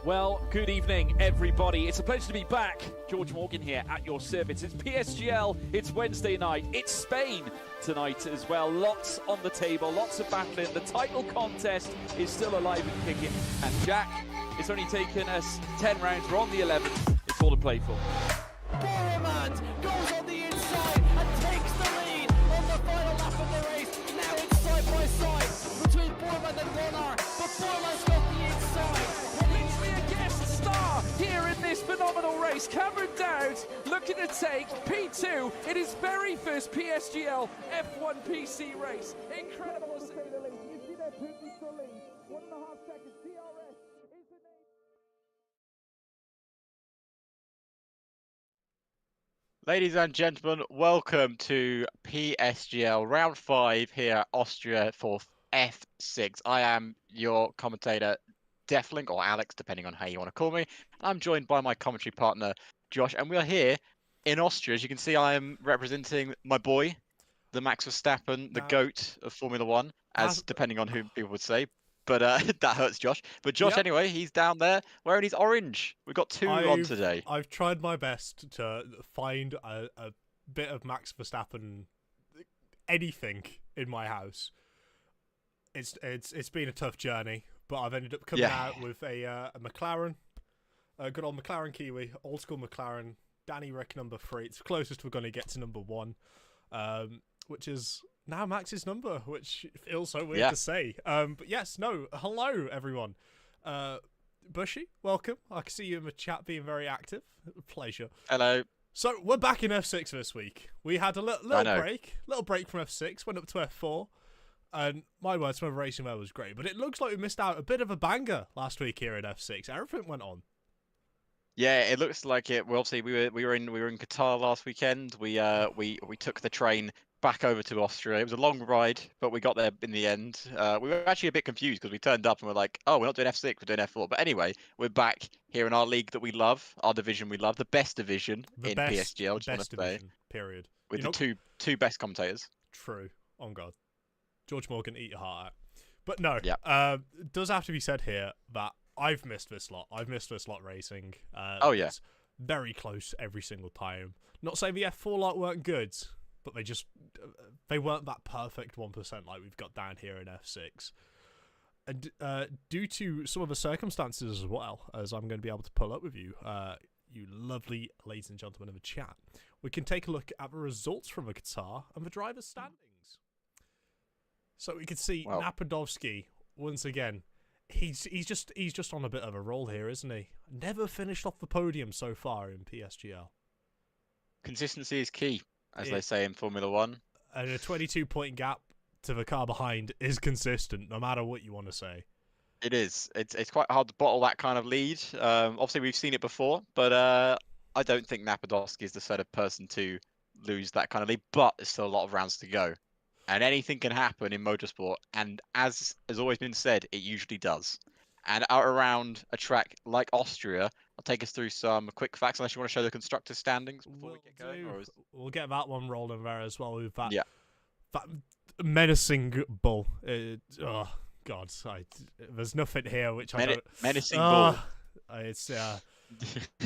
Well, good evening, everybody. It's a pleasure to be back. George Morgan here at your service. It's PSGL, it's Wednesday night, it's Spain tonight as well. Lots on the table, lots of battling. The title contest is still alive and kicking. And Jack, it's only taken us 10 rounds. We're on the 11th. It's all to play for. Boromant goes on the inside and takes the lead on the final lap of the race. Now it's side by side between Boromant and Warner, but Boromant's got the inside. Here in this phenomenal race, Cameron Dowd looking to take P2 in his very first PSGL F1 PC race. Incredible to say the least. You see that Putin still lead. 1.5 seconds. DRS is the name. Ladies and gentlemen, welcome to PSGL Round 5 here at Austria for F6. I am your commentator, Deathlink, or Alex, depending on how you want to call me. I'm joined by my commentary partner, Josh, and we are here in Austria. As you can see, I am representing my boy, the Max Verstappen, the GOAT of Formula One, as depending on who people would say. But that hurts Josh. But Josh, anyway, he's down there wearing his orange. We've got two on today. I've tried my best to find a bit of Max Verstappen, anything in my house. It's been a tough journey. But I've ended up coming out with a McLaren, a good old McLaren Kiwi, old school McLaren, Danny Rick number 3. It's the closest we're going to get to number 1, which is now Max's number, which feels so weird to say. But yes, hello everyone. Bushy, welcome. I can see you in the chat being very active. Pleasure. Hello. So we're back in F6 this week. We had a little break from F6, went up to F4. And my word, some of the racing there was great, but it looks like we missed out a bit of a banger last week here in F6. Everything went on. Yeah, it looks like it. Well, obviously we were in Qatar last weekend. We took the train back over to Austria. It was a long ride, but we got there in the end. We were actually a bit confused because we turned up and we're like, oh, we're not doing F6, we're doing F4. But anyway, we're back here in our league that we love, our division we love, the best division in PSGL. Just want to say, period. With the two best commentators. True. On God. George Morgan, eat your heart out. But no, it does have to be said here that I've missed this lot. I've missed this lot racing. It's very close every single time. Not saying the F4 lot weren't good, but they weren't that perfect 1% like we've got down here in F6. And due to some of the circumstances as well, as I'm going to be able to pull up with you, you lovely ladies and gentlemen in the chat, we can take a look at the results from the Qatar and the driver's standings. So we can see Napadovsky once again. He's just on a bit of a roll here, isn't he? Never finished off the podium so far in PSGL. Consistency is key, as they say in Formula One. And a 22-point gap to the car behind is consistent, no matter what you want to say. It is. It's quite hard to bottle that kind of lead. Obviously, we've seen it before, but I don't think Napadovsky is the sort of person to lose that kind of lead. But there's still a lot of rounds to go. And anything can happen in motorsport, and as has always been said, it usually does. And out around a track like Austria, I'll take us through some quick facts, unless you want to show the constructors' standings before we get going. We'll get that one rolling there as well with that, that menacing bull. Oh, God. There's nothing here which I don't... Menacing bull. It's...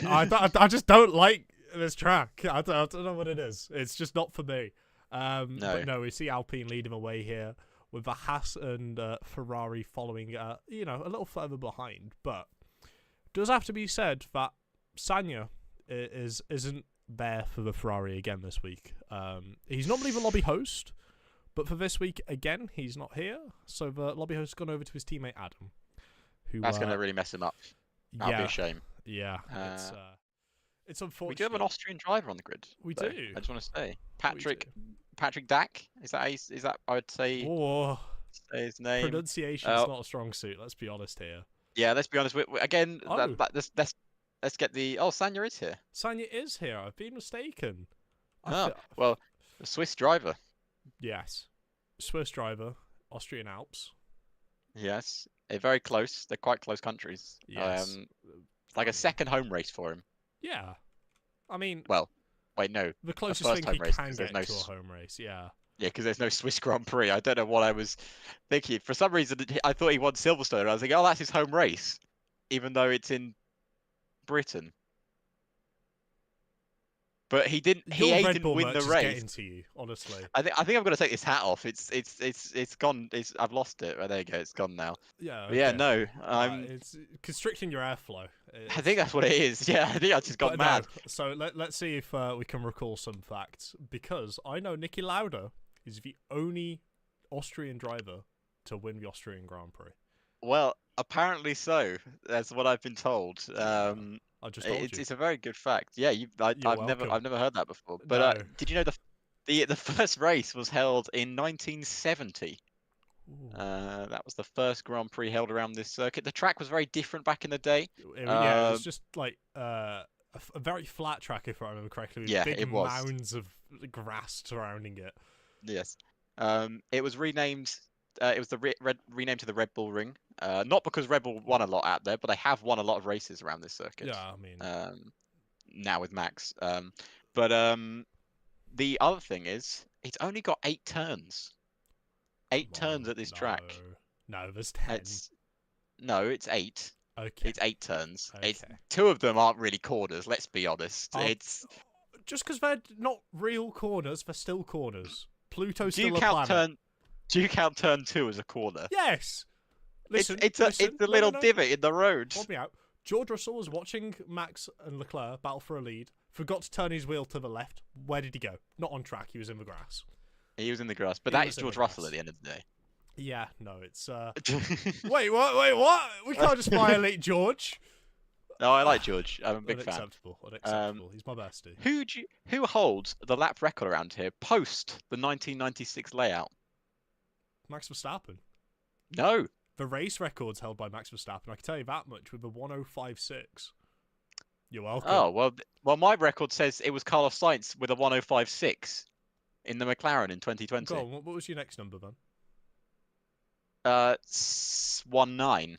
I just don't like this track. I don't know what it is. It's just not for me. But no, we see Alpine leading away here with the Haas and Ferrari following, a little further behind. But it does have to be said that Sanya isn't there for the Ferrari again this week. He's normally the lobby host, but for this week, again, he's not here. So the lobby host has gone over to his teammate Adam. That's going to really mess him up. That'll be a shame. Yeah, it's unfortunate. We do have an Austrian driver on the grid. We do. I just want to say, Patrick Dack. Is that I would say? Oh, say his name. Pronunciation's not a strong suit. Let's be honest here. Yeah, let's be honest. Again, let's get the. Oh, Sanya is here. Sanya is here. I've been mistaken. Well, a Swiss driver. Yes, Swiss driver, Austrian Alps. Yes, they're very close. They're quite close countries. Yes. Like a second home race for him. Yeah, I mean. Well, wait, no. The closest thing he can get to a home race. Yeah. Yeah, because there's no Swiss Grand Prix. I don't know what I was thinking. For some reason, I thought he won Silverstone. I was thinking, oh, that's his home race, even though it's in Britain. But he didn't. He didn't win the race. Getting to you, honestly. I think I'm gonna take this hat off. It's gone. I've lost it. There you go. It's gone now. Yeah. Okay. Yeah. No. It's constricting your airflow. I think that's what it is. Yeah. I think I just got mad. No. So let's see if we can recall some facts, because I know Niki Lauda is the only Austrian driver to win the Austrian Grand Prix. Well, apparently so. That's what I've been told. I just told you. It's a very good fact. Yeah, I've never heard that before. But did you know the first race was held in 1970? That was the first Grand Prix held around this circuit. The track was very different back in the day. Yeah, it was just like a very flat track, if I remember correctly, with big mounds of grass surrounding it. Yes. It was renamed. It was renamed to the Red Bull Ring. Not because Red Bull won a lot out there, but they have won a lot of races around this circuit. Yeah, I mean. Now with Max. But the other thing is, it's only got 8 turns. 8 turns at this track. No, there's 10. No, it's 8. Okay. It's 8 turns. Okay. 2 of them aren't really corners. Let's be honest. It's just because they're not real corners, they're still corners. Pluto's still a planet. Do you count turn 2 as a corner? Yes. Listen, it's a little divot in the road. Hold me out. George Russell was watching Max and Leclerc battle for a lead, forgot to turn his wheel to the left. Where did he go? Not on track. He was in the grass. He was in the grass, but that is George Russell at the end of the day. Yeah, no, it's Wait, what? We can't just violate George. No, I like George. I'm a big fan. Unacceptable. He's my bestie. Who holds the lap record around here post the 1996 layout? Max Verstappen. No. The race record's held by Max Verstappen. I can tell you that much with the 1:05.6. You're welcome. Oh, well, my record says it was Carlos Sainz with a 1:05.6 in the McLaren in 2020. Go on, what was your next number then? 19.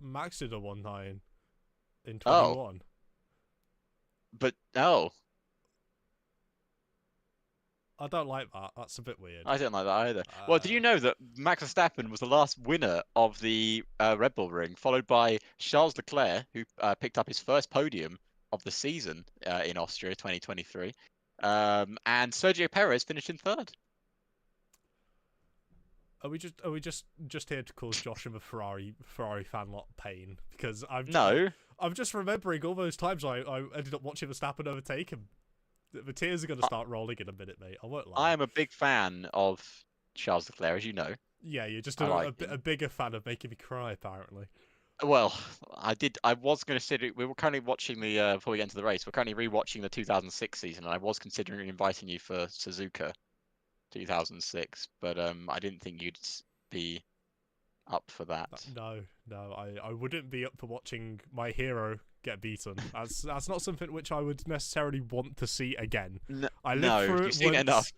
Max did a 19 in 21. Oh. But I don't like that. That's a bit weird. I don't like that either. Well, did you know that Max Verstappen was the last winner of the Red Bull Ring, followed by Charles Leclerc, who picked up his first podium of the season in Austria 2023, and Sergio Perez finished in 3rd. Are we just here to cause Josh and the Ferrari fan lot pain? Because I'm just remembering all those times I ended up watching Verstappen overtake him. The tears are going to start rolling in a minute, mate. I won't lie. I am a big fan of Charles Leclerc, as you know. Yeah, you're just a bigger fan of making me cry, apparently. Well, I was going to say, we were currently watching before we get into the race, we're currently rewatching the 2006 season, and I was considering inviting you for Suzuka 2006, but I didn't think you'd be up for that. No, I wouldn't be up for watching my hero get beaten. That's not something which I would necessarily want to see again. You've seen it enough.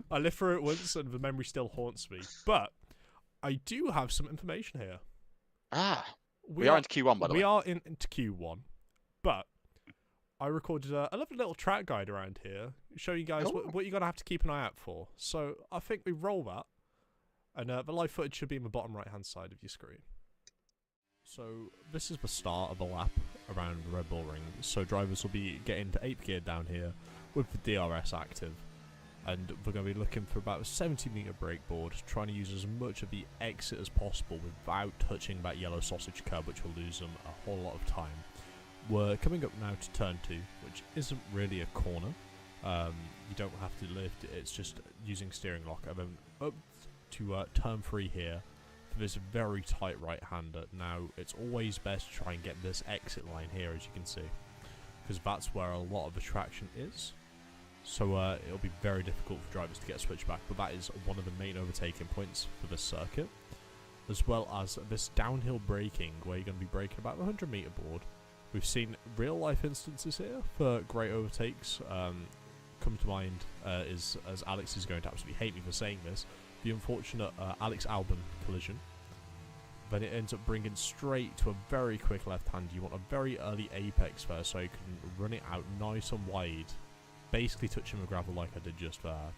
I lived through it once, and the memory still haunts me. But I do have some information here. We are into Q1, by the way. We are into Q1, but I recorded a lovely little track guide around here, showing you guys what you're gonna have to keep an eye out for. So I think we roll that, and the live footage should be in the bottom right-hand side of your screen. So this is the start of the lap around the Red Bull Ring. So drivers will be getting to 8th gear down here with the DRS active. And we're going to be looking for about a 70-meter brake board, trying to use as much of the exit as possible without touching that yellow sausage curb, which will lose them a whole lot of time. We're coming up now to turn 2, which isn't really a corner. You don't have to lift, it's just using steering lock. And then up to turn 3 here for this very tight right-hander. Now, it's always best to try and get this exit line here, as you can see, because that's where a lot of the traction is. So it'll be very difficult for drivers to get a switchback, but that is one of the main overtaking points for this circuit, as well as this downhill braking, where you're going to be braking about the 100-meter board. We've seen real-life instances here for great overtakes. Come to mind is, as Alex is going to absolutely hate me for saying this, the unfortunate Alex Albon collision. Then it ends up bringing straight to a very quick left-hand. You want a very early apex first, so you can run it out nice and wide, basically touching the gravel like I did just there.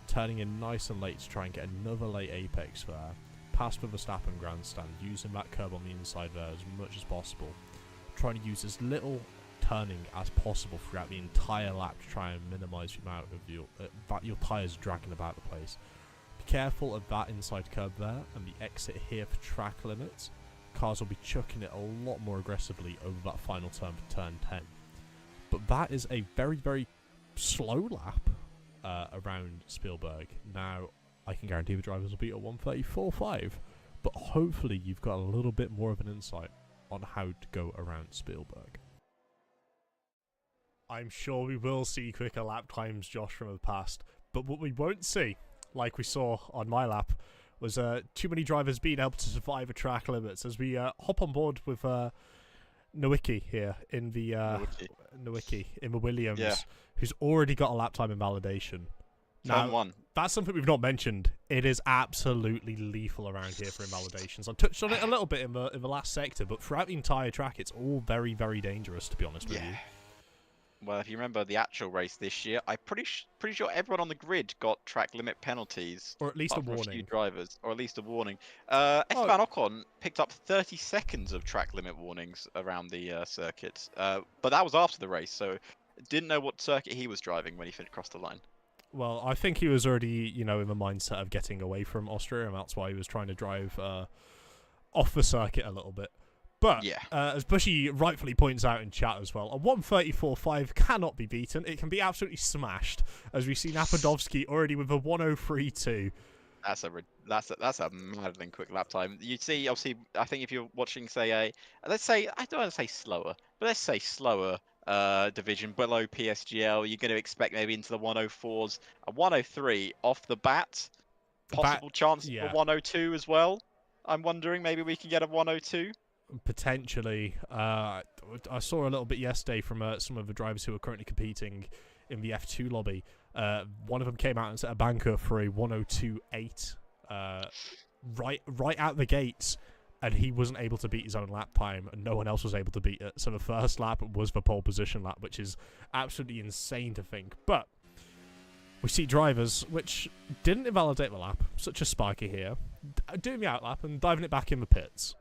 Turning in nice and late to try and get another late apex there. Past the Verstappen grandstand, using that curb on the inside there as much as possible. Trying to use as little turning as possible throughout the entire lap to try and minimise the amount of your tyres dragging about the place. Be careful of that inside curb there and the exit here for track limits. Cars will be chucking it a lot more aggressively over that final turn for turn 10. But that is a very, very slow lap around Spielberg. Now, I can guarantee the drivers will be at 1:34.5, but hopefully you've got a little bit more of an insight on how to go around Spielberg. I'm sure we will see quicker lap times, Josh, from the past, but what we won't see, like we saw on my lap, was too many drivers being able to survive the track limits. As we hop on board with Nowicki here in the Nowicki in the Williams, who's already got a lap time invalidation. Turn 1. That's something we've not mentioned. It is absolutely lethal around here for invalidations. I touched on it a little bit in the last sector, but throughout the entire track, it's all very, very dangerous, to be honest with you. Well, if you remember the actual race this year, I'm pretty sure everyone on the grid got track limit penalties. Or at least a warning. A few drivers, or at least a warning. Esteban Ocon picked up 30 seconds of track limit warnings around the circuit. But that was after the race, so didn't know what circuit he was driving when he crossed the line. Well, I think he was already, in the mindset of getting away from Austria, and that's why he was trying to drive off the circuit a little bit. But, as Bushy rightfully points out in chat as well, a 1:34.5 cannot be beaten. It can be absolutely smashed, as we see Napadovsky already with a 1:03.2. That's a maddening quick lap time. You see, obviously, I think if you're watching, say, let's say, I don't want to say slower, but let's say slower division below PSGL, you're going to expect maybe into the 1:04s, a 1:03 off the bat. Possible chance for 1:02 as well. I'm wondering maybe we can get a 1:02. Potentially. I saw a little bit yesterday from some of the drivers who are currently competing in the F2 lobby. One of them came out and set a banker for a 1:02.8 right out the gates, and he wasn't able to beat his own lap time, and no one else was able to beat it. So the first lap was the pole position lap, which is absolutely insane to think. But we see drivers which didn't invalidate the lap, such as Sparky here, doing the outlap and diving it back in the pits.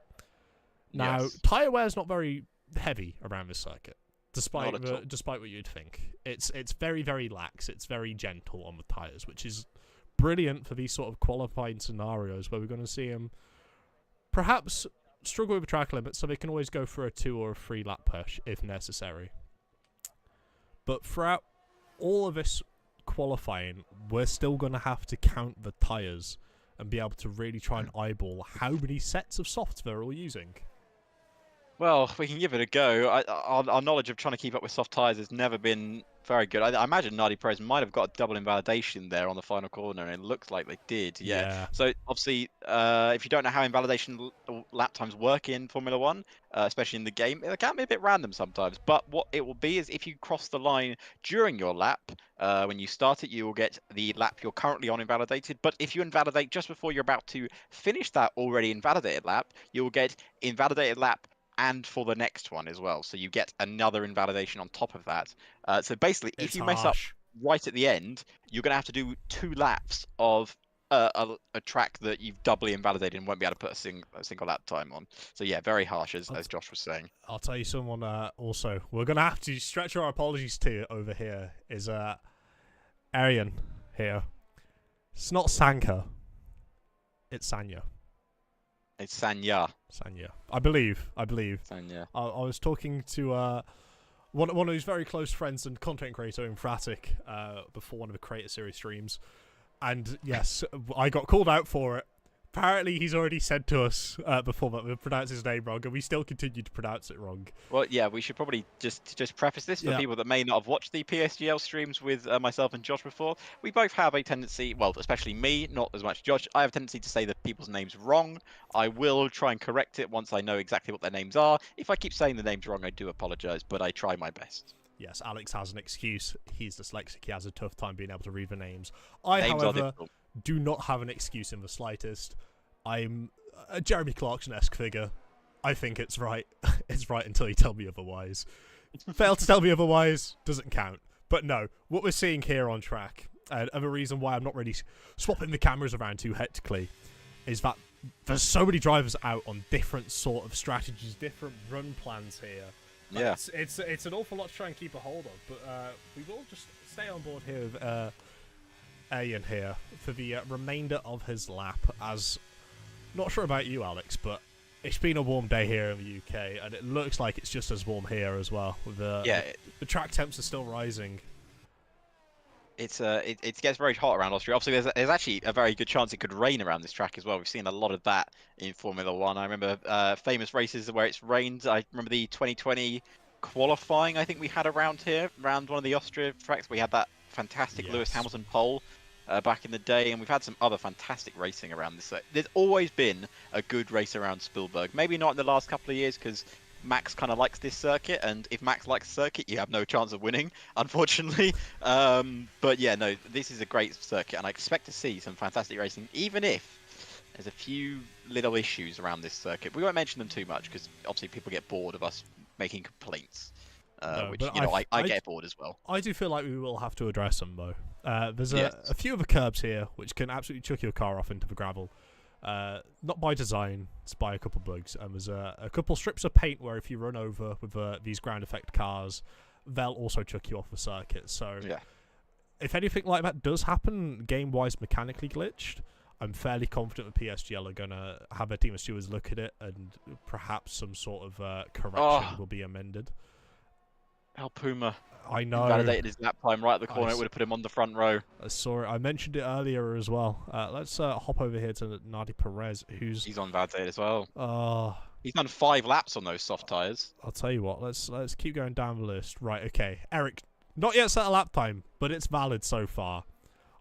Now, tyre wear is not very heavy around this circuit, despite what you'd think. It's very, very lax. It's very gentle on the tyres, which is brilliant for these sort of qualifying scenarios where we're going to see them perhaps struggle with the track limit, so they can always go for a 2 or a 3 lap push if necessary. But throughout all of this qualifying, we're still going to have to count the tyres and be able to really try and eyeball how many sets of softs they're all using. Well, we can give it a go. Our knowledge of trying to keep up with soft tyres has never been very good. I imagine Nardi Pros might have got a double invalidation there on the final corner, and it looks like they did. Yeah. So obviously, if you don't know how invalidation lap times work in Formula One, especially in the game, it can be a bit random sometimes. But what it will be is if you cross the line during your lap, when you start it, you will get the lap you're currently on invalidated. But if you invalidate just before you're about to finish that already invalidated lap, you will get invalidated lap and for the next one as well. So you get another invalidation on top of that. So basically, if you mess up right at the end, you're going to have to do 2 laps of a track that you've doubly invalidated and won't be able to put a single lap time on. So yeah, very harsh, as Josh was saying. I'll tell you someone also we're going to have to stretch our apologies to over here is Arian, here. It's not Sanka. It's Sanya. It's Sanya. Sanya. I believe. Sanya. I was talking to one of his very close friends and content creator in Fratic before one of the Creator Series streams. And yes, I got called out for it. Apparently, he's already said to us before that we pronounced his name wrong, and we still continue to pronounce it wrong. Well, yeah, we should probably just preface this for people that may not have watched the PSGL streams with myself and Josh before. We both have a tendency, well, especially me, not as much Josh. I have a tendency to say the people's names wrong. I will try and correct it once I know exactly what their names are. If I keep saying the names wrong, I do apologise, but I try my best. Yes, Alex has an excuse. He's dyslexic. He has a tough time being able to read the names. I, Names however, do not have an excuse in the slightest. I'm a Jeremy Clarkson-esque figure. I think it's right. It's right until you tell me otherwise. Fail to tell me otherwise, doesn't count. But no, what we're seeing here on track, and the reason why I'm not really swapping the cameras around too hectically, is that there's so many drivers out on different sort of strategies, different run plans here. Yeah. It's an awful lot to try and keep a hold of, but we will just stay on board here with Ian here for the remainder of his lap. As not sure about you, Alex, but it's been a warm day here in the UK, and it looks like it's just as warm here as well. With the track temps are still rising. It gets very hot around Austria. Obviously, there's actually a very good chance it could rain around this track as well. We've seen a lot of that in Formula One. I remember famous races where it's rained. I remember the 2020 qualifying I think we had around here, around one of the Austria tracks. We had that fantastic Lewis Hamilton pole back in the day, and we've had some other fantastic racing around this. There's always been a good race around Spielberg. Maybe not in the last couple of years because Max kind of likes this circuit, and if Max likes the circuit, you have no chance of winning, unfortunately. But yeah, no, this is a great circuit, and I expect to see some fantastic racing, even if there's a few little issues around this circuit. We won't mention them too much because obviously people get bored of us making complaints, which you know I get bored as well. I do feel like we will have to address them though. There's a few of the curbs here which can absolutely chuck your car off into the gravel. Not by design, it's by a couple bugs, and there's a couple strips of paint where if you run over with these ground effect cars, they'll also chuck you off the circuit. So if anything like that does happen, game-wise mechanically glitched, I'm fairly confident that PSGL are going to have a team of stewards look at it, and perhaps some sort of correction will be amended. El Puma. I know. Validated his lap time right at the corner. It would have put him on the front row. I saw it. I mentioned it earlier as well. Let's hop over here to Nadi Perez, he's on validated as well. He's done 5 laps on those soft tyres. I'll tell you what. Let's keep going down the list. Right. Okay. Eric, not yet set a lap time, but it's valid so far.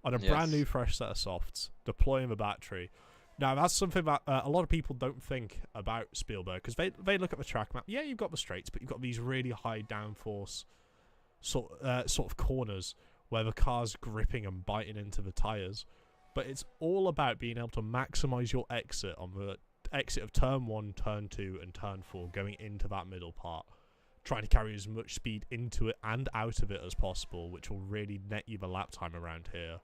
On a brand new fresh set of softs, deploying the battery. Now that's something that a lot of people don't think about Spielberg, because they look at the track map. Yeah, you've got the straights, but you've got these really high downforce sort of corners where the car's gripping and biting into the tyres. But it's all about being able to maximise your exit on the exit of turn 1, turn 2 and turn 4, going into that middle part, trying to carry as much speed into it and out of it as possible, which will really net you the lap time around here.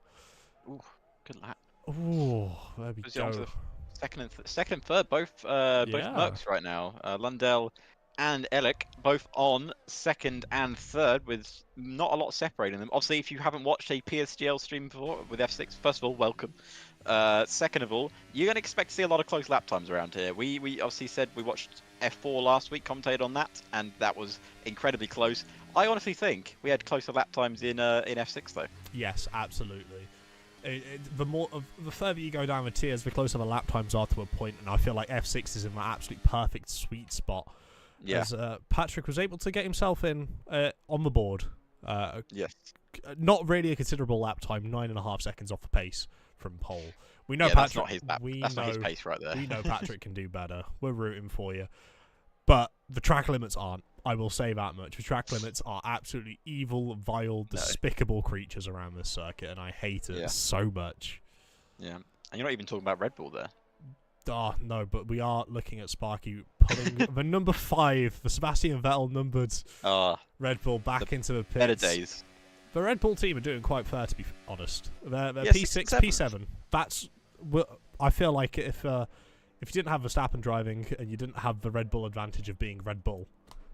Ooh, good lap. Oh, there we go. The second and third, both Mercs right now. Lundell and Ellick both on second and third, with not a lot separating them. Obviously, if you haven't watched a PSGL stream before with F6, first of all, welcome. Second of all, you're going to expect to see a lot of close lap times around here. We obviously said we watched F4 last week, commentated on that, and that was incredibly close. I honestly think we had closer lap times in F6 though. Yes, absolutely. The further you go down the tiers, the closer the lap times are to a point, and I feel like F6 is in that absolute perfect sweet spot. Yeah. As Patrick was able to get himself in on the board. Yes. Not really a considerable lap time, 9.5 seconds off the pace from pole. We know Patrick. That's not his pace right there. We know Patrick can do better. We're rooting for you, but the track limits aren't. I will say that much. The track limits are absolutely evil, vile, despicable creatures around this circuit, and I hate it so much. Yeah, and you're not even talking about Red Bull there. No, but we are looking at Sparky pulling the number 5, the Sebastian Vettel numbered Red Bull back into the pits. Better days. The Red Bull team are doing quite fair, to be honest. They're P6, P7. That's I feel like if you didn't have Verstappen driving and you didn't have the Red Bull advantage of being Red Bull,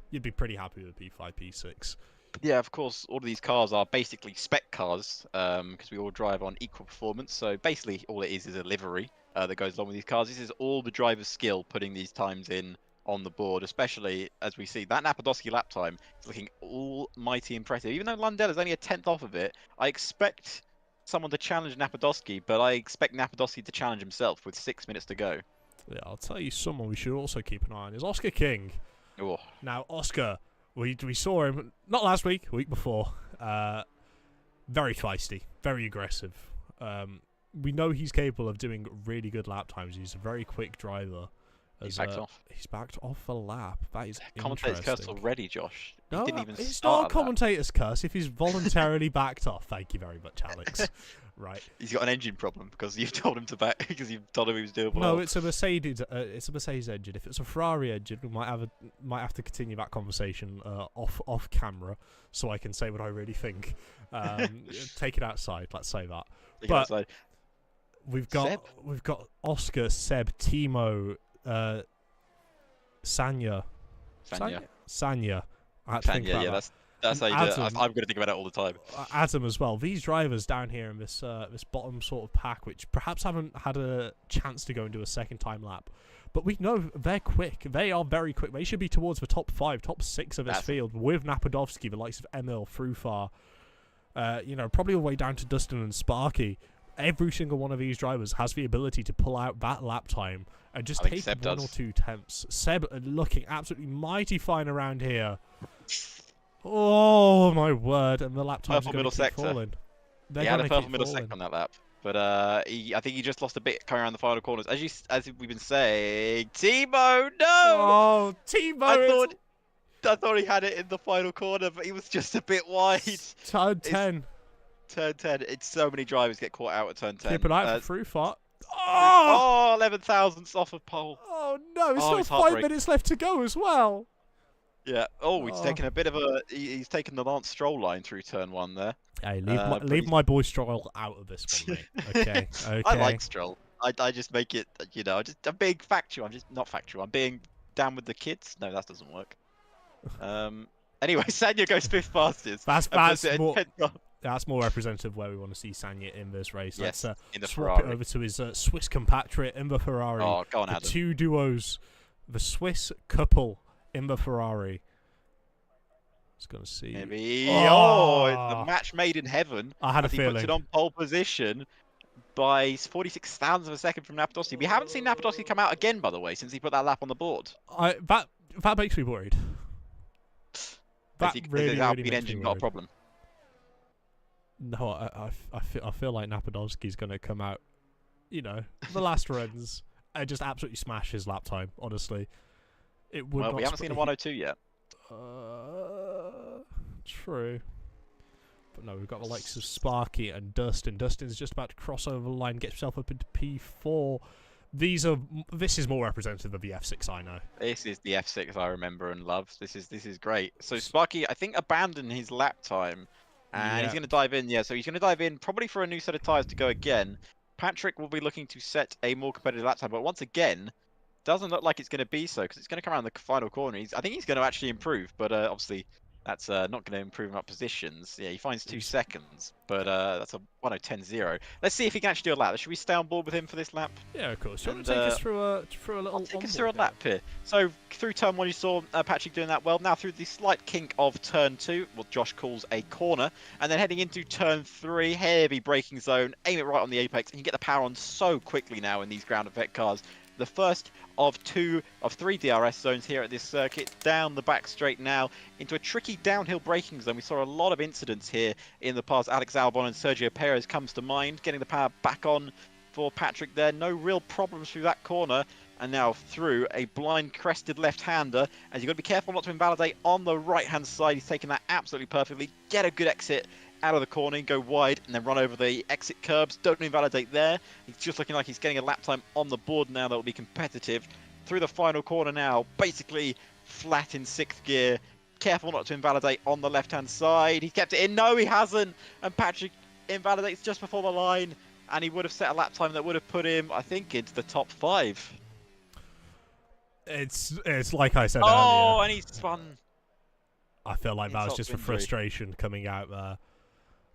you'd be pretty happy with P5, P6. Yeah, of course, all of these cars are basically spec cars because we all drive on equal performance. So basically, all it is a livery that goes along with these cars. This is all the driver's skill putting these times in on the board, especially as we see that Napadovsky lap time is looking almighty impressive. Even though Lundell is only a tenth off of it, I expect someone to challenge Napadovsky, but I expect Napadovsky to challenge himself with 6 minutes to go. Yeah, I'll tell you someone we should also keep an eye on is Oscar King. Oh. Now, Oscar, we saw him, not last week, week before. Very feisty, very aggressive. We know he's capable of doing really good lap times. He's a very quick driver. He's backed off. He's backed off a lap. That is Commentator's interesting. curse already, Josh. No, he didn't even it's start not a commentator's curse if he's voluntarily backed off. Thank you very much, Alex. Right. He's got an engine problem because you've told him to back because you've told him he was doing well. No, it's a Mercedes. It's a Mercedes engine. If it's a Ferrari engine, we might have to continue that conversation off camera, so I can say what I really think. Take it outside. Let's say that. But we've got Oscar, Seb, Timo, Sanya. Sanya. I had to think about yeah, that. that's how you do it. I'm going to think about it all the time. Adam as well. These drivers down here in this this bottom sort of pack, which perhaps haven't had a chance to go and do a second time lap, but we know they're quick. They are very quick. They should be towards the top 5, top 6 of this field with Napadovsky, the likes of Emil, Frufar, probably all the way down to Dustin and Sparky. Every single one of these drivers has the ability to pull out that lap time and just take Seb one or two tenths. Seb looking absolutely mighty fine around here. Oh my word! And the lap times are going to keep falling. He had a purple middle sector on that lap, but I think he just lost a bit coming around the final corners. As we've been saying, Timo, no! Oh, Timo! I thought he had it in the final corner, but he was just a bit wide. Turn 10. Turn 10. It's so many drivers get caught out at turn 10. Keep an eye for Frufart. Oh! 11 thousandths off of pole. Oh no! There's still 5 minutes left to go as well. Yeah. Oh, he's taken a bit of a. He's taken the Lance Stroll line through turn 1 there. Hey, leave my boy Stroll out of this one, mate. Okay. Okay. I like Stroll. I just make it. I'm being factual. I'm just not factual. I'm being down with the kids. No, that doesn't work. Anyway, Sanya goes 5th fastest. That's more representative where we want to see Sanya in this race. Yes, Let's in the swap Ferrari. it over to his Swiss compatriot in the Ferrari. Oh, go on, the Adam. 2 duos, the Swiss couple in the Ferrari. Just gonna see. Maybe. The match made in heaven. I had a feeling. He puts it on pole position by 46 thousandths of a second from Napadovsky. We haven't seen Napadovsky come out again, by the way, since he put that lap on the board. That makes me worried. That really makes me engine worried. not a problem. No, I feel like Napadovsky's going to come out, the last runs and just absolutely smash his lap time. Honestly, it would. Well, we haven't seen a 102 yet. True, but no, we've got the likes of Sparky and Dustin. Dustin's just about to cross over the line, get himself up into P4. This is more representative of the F6 I know. This is the F6 I remember and love. This is great. So Sparky, I think, abandoned his lap time. And he's going to dive in, so he's going to dive in probably for a new set of tyres to go again. Patrick will be looking to set a more competitive lap time, but once again, doesn't look like it's going to be so because it's going to come around the final corner. I think he's going to actually improve, but obviously that's not going to improve him up positions. Yeah, he finds 2 seconds, but that's a 1:10.0. Let's see if he can actually do a lap. Should we stay on board with him for this lap? Yeah, of course. You want to take us through a little? Take us through a lap here. So through turn 1, you saw Patrick doing that well. Now through the slight kink of turn 2, what Josh calls a corner, and then heading into turn 3, heavy braking zone. Aim it right on the apex, and you get the power on so quickly now in these ground effect cars. The first of 3 DRS zones here at this circuit, down the back straight now into a tricky downhill braking zone. We saw a lot of incidents here in the past. Alex Albon and Sergio Perez comes to mind, getting the power back on for Patrick there. No real problems through that corner. And now through a blind crested left-hander, as you've got to be careful not to invalidate on the right-hand side. He's taking that absolutely perfectly. Get a good exit out of the corner, go wide, and then run over the exit curbs. Don't invalidate there. He's just looking like he's getting a lap time on the board now that will be competitive. Through the final corner now, basically flat in 6th gear. Careful not to invalidate on the left-hand side. He's kept it in. No, he hasn't. And Patrick invalidates just before the line, and he would have set a lap time that would have put him, I think, into the top 5. It's like I said earlier. Oh, and he's spun. I feel like that was just for frustration coming out there.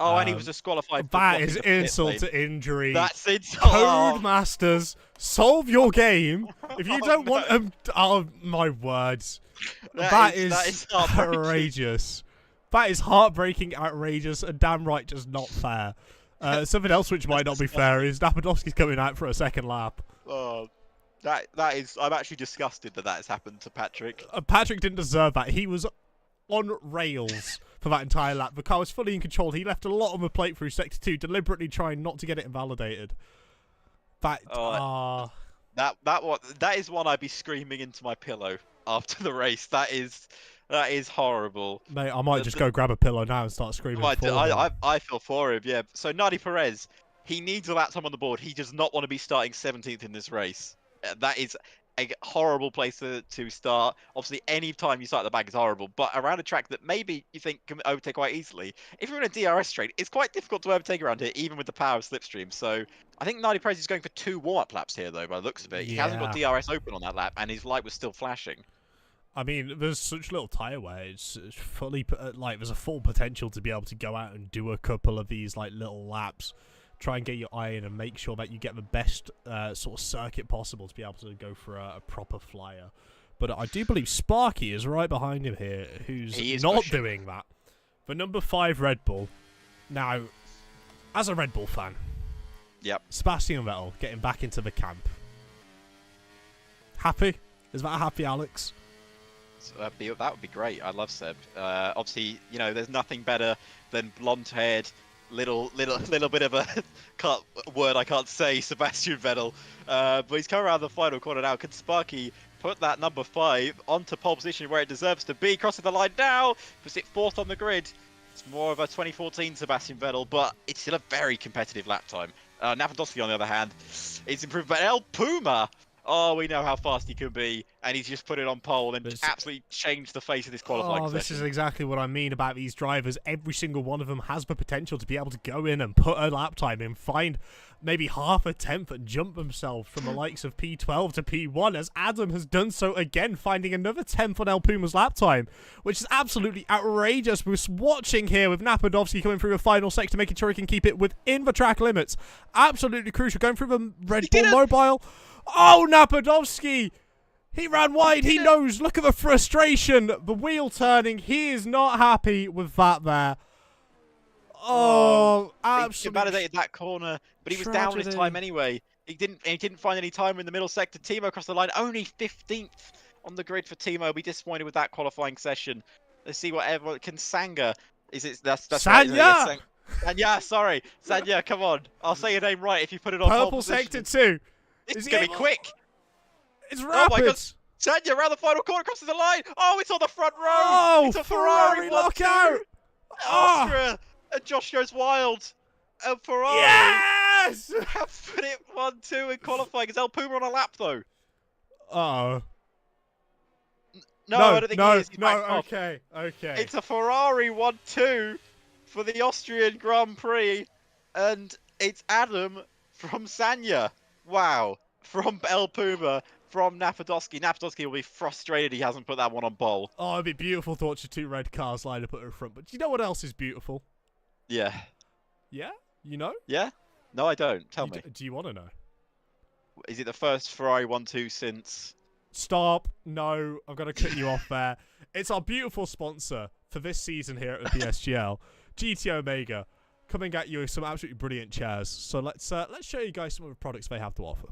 Oh, and he was disqualified. That is insult to injury. That's insult. Codemasters, solve your game. If you don't want them, oh my words, that is outrageous. That is heartbreaking, outrageous, and damn right just not fair. Something else which might not be fair is Napadovski's coming out for a second lap. Oh, that is. I'm actually disgusted that has happened to Patrick. Patrick didn't deserve that. He was on rails for that entire lap. The car was fully in control. He left a lot on the plate through Sector 2, deliberately trying not to get it invalidated. That is one I'd be screaming into my pillow after the race. That is horrible. Mate, I might just go grab a pillow now and start screaming. I feel for him, yeah. So Nadi Perez, he needs a lap time on the board. He does not want to be starting 17th in this race. That is a horrible place to start. Obviously, any time you start at the back is horrible, but around a track that maybe you think can overtake quite easily, if you're in a DRS straight, it's quite difficult to overtake around here, even with the power of slipstream. So I think Nadi Perez is going for 2 warm-up laps here, though, by the looks of it. He hasn't got DRS open on that lap, and his light was still flashing. I mean, there's such little tyre wear. It's fully like there's a full potential to be able to go out and do a couple of these like little laps. Try and get your eye in and make sure that you get the best sort of circuit possible to be able to go for a proper flyer. But I do believe Sparky is right behind him here, who's not doing that. For number 5 Red Bull. Now, as a Red Bull fan, Sebastian Vettel getting back into the camp. Happy? Is that happy, Alex? So that would be great. I love Seb. Obviously, you know, there's nothing better than blonde-haired, little bit of a word I can't say, Sebastian Vettel. But he's coming around the final corner now. Can Sparky put that number 5 onto pole position where it deserves to be? Crossing the line now, puts it 4th on the grid. It's more of a 2014 Sebastian Vettel, but it's still a very competitive lap time. Napadovski, on the other hand, is improved. But El Puma, oh, we know how fast he can be, and he's just put it on pole and absolutely changed the face of this qualifying session. This is exactly what I mean about these drivers. Every single one of them has the potential to be able to go in and put a lap time in, find maybe half a tenth and jump themselves from the likes of P12 to P1, as Adam has done so again, finding another 10th on El Puma's lap time, which is absolutely outrageous. We're watching here with Napadovski coming through the final sector, making sure he can keep it within the track limits. Absolutely crucial. Going through the Red Bull Mobile. Oh, Napadovski! He ran wide. He knows. Look at the frustration. The wheel turning. He is not happy with that there. Oh, absolutely. He validated that corner, but he was down on his time anyway. He didn't find any time in the middle sector. Timo across the line, only 15th on the grid for Timo. Be disappointed with that qualifying session. Let's see whatever can Sanga. That's Sanya. Right, Sanya, sorry, Sanya. Come on, I'll say your name right if you put it on purple sector 2. It's gonna be quick. It's rapid. Oh my God. Sanya around the final corner, crosses the line. Oh, it's on the front row. Oh, it's a Ferrari lockout. Austria and Josh goes wild. And Ferrari have put it 1-2 in qualifying. Is El Puma on a lap though? No, I don't think he is. He's okay. It's a Ferrari 1-2 for the Austrian Grand Prix, and it's Adam from Sanya. Wow. From El Puma, from Napadovski. Napadovski will be frustrated he hasn't put that one on pole. Oh, it'd be beautiful to watch the 2 red cars line up at the front. But do you know what else is beautiful? Yeah. Yeah? You know? Yeah? No, I don't. Tell me. Do you want to know? Is it the first Ferrari 1-2 since... Stop. No, I'm going to cut you off there. It's our beautiful sponsor for this season here at the PSGL, GT Omega, coming at you with some absolutely brilliant chairs. So let's show you guys some of the products they have to offer.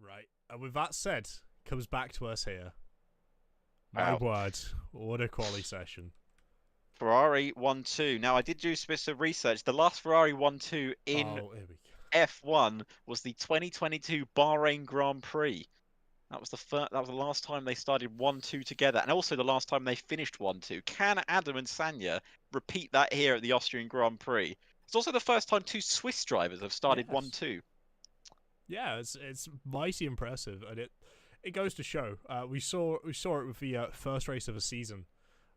Right, and with that said, comes back to us here. My word, what a quality session. Ferrari 1-2. Now, I did do some bits of research. The last Ferrari 1-2 in F1 was the 2022 Bahrain Grand Prix. That was the last time they started 1-2 together, and also the last time they finished 1-2. Can Adam and Sanya repeat that here at the Austrian Grand Prix? It's also the first time 2 Swiss drivers have started 1-2. Yeah, it's mighty impressive, and it goes to show. We saw it with the first race of the season,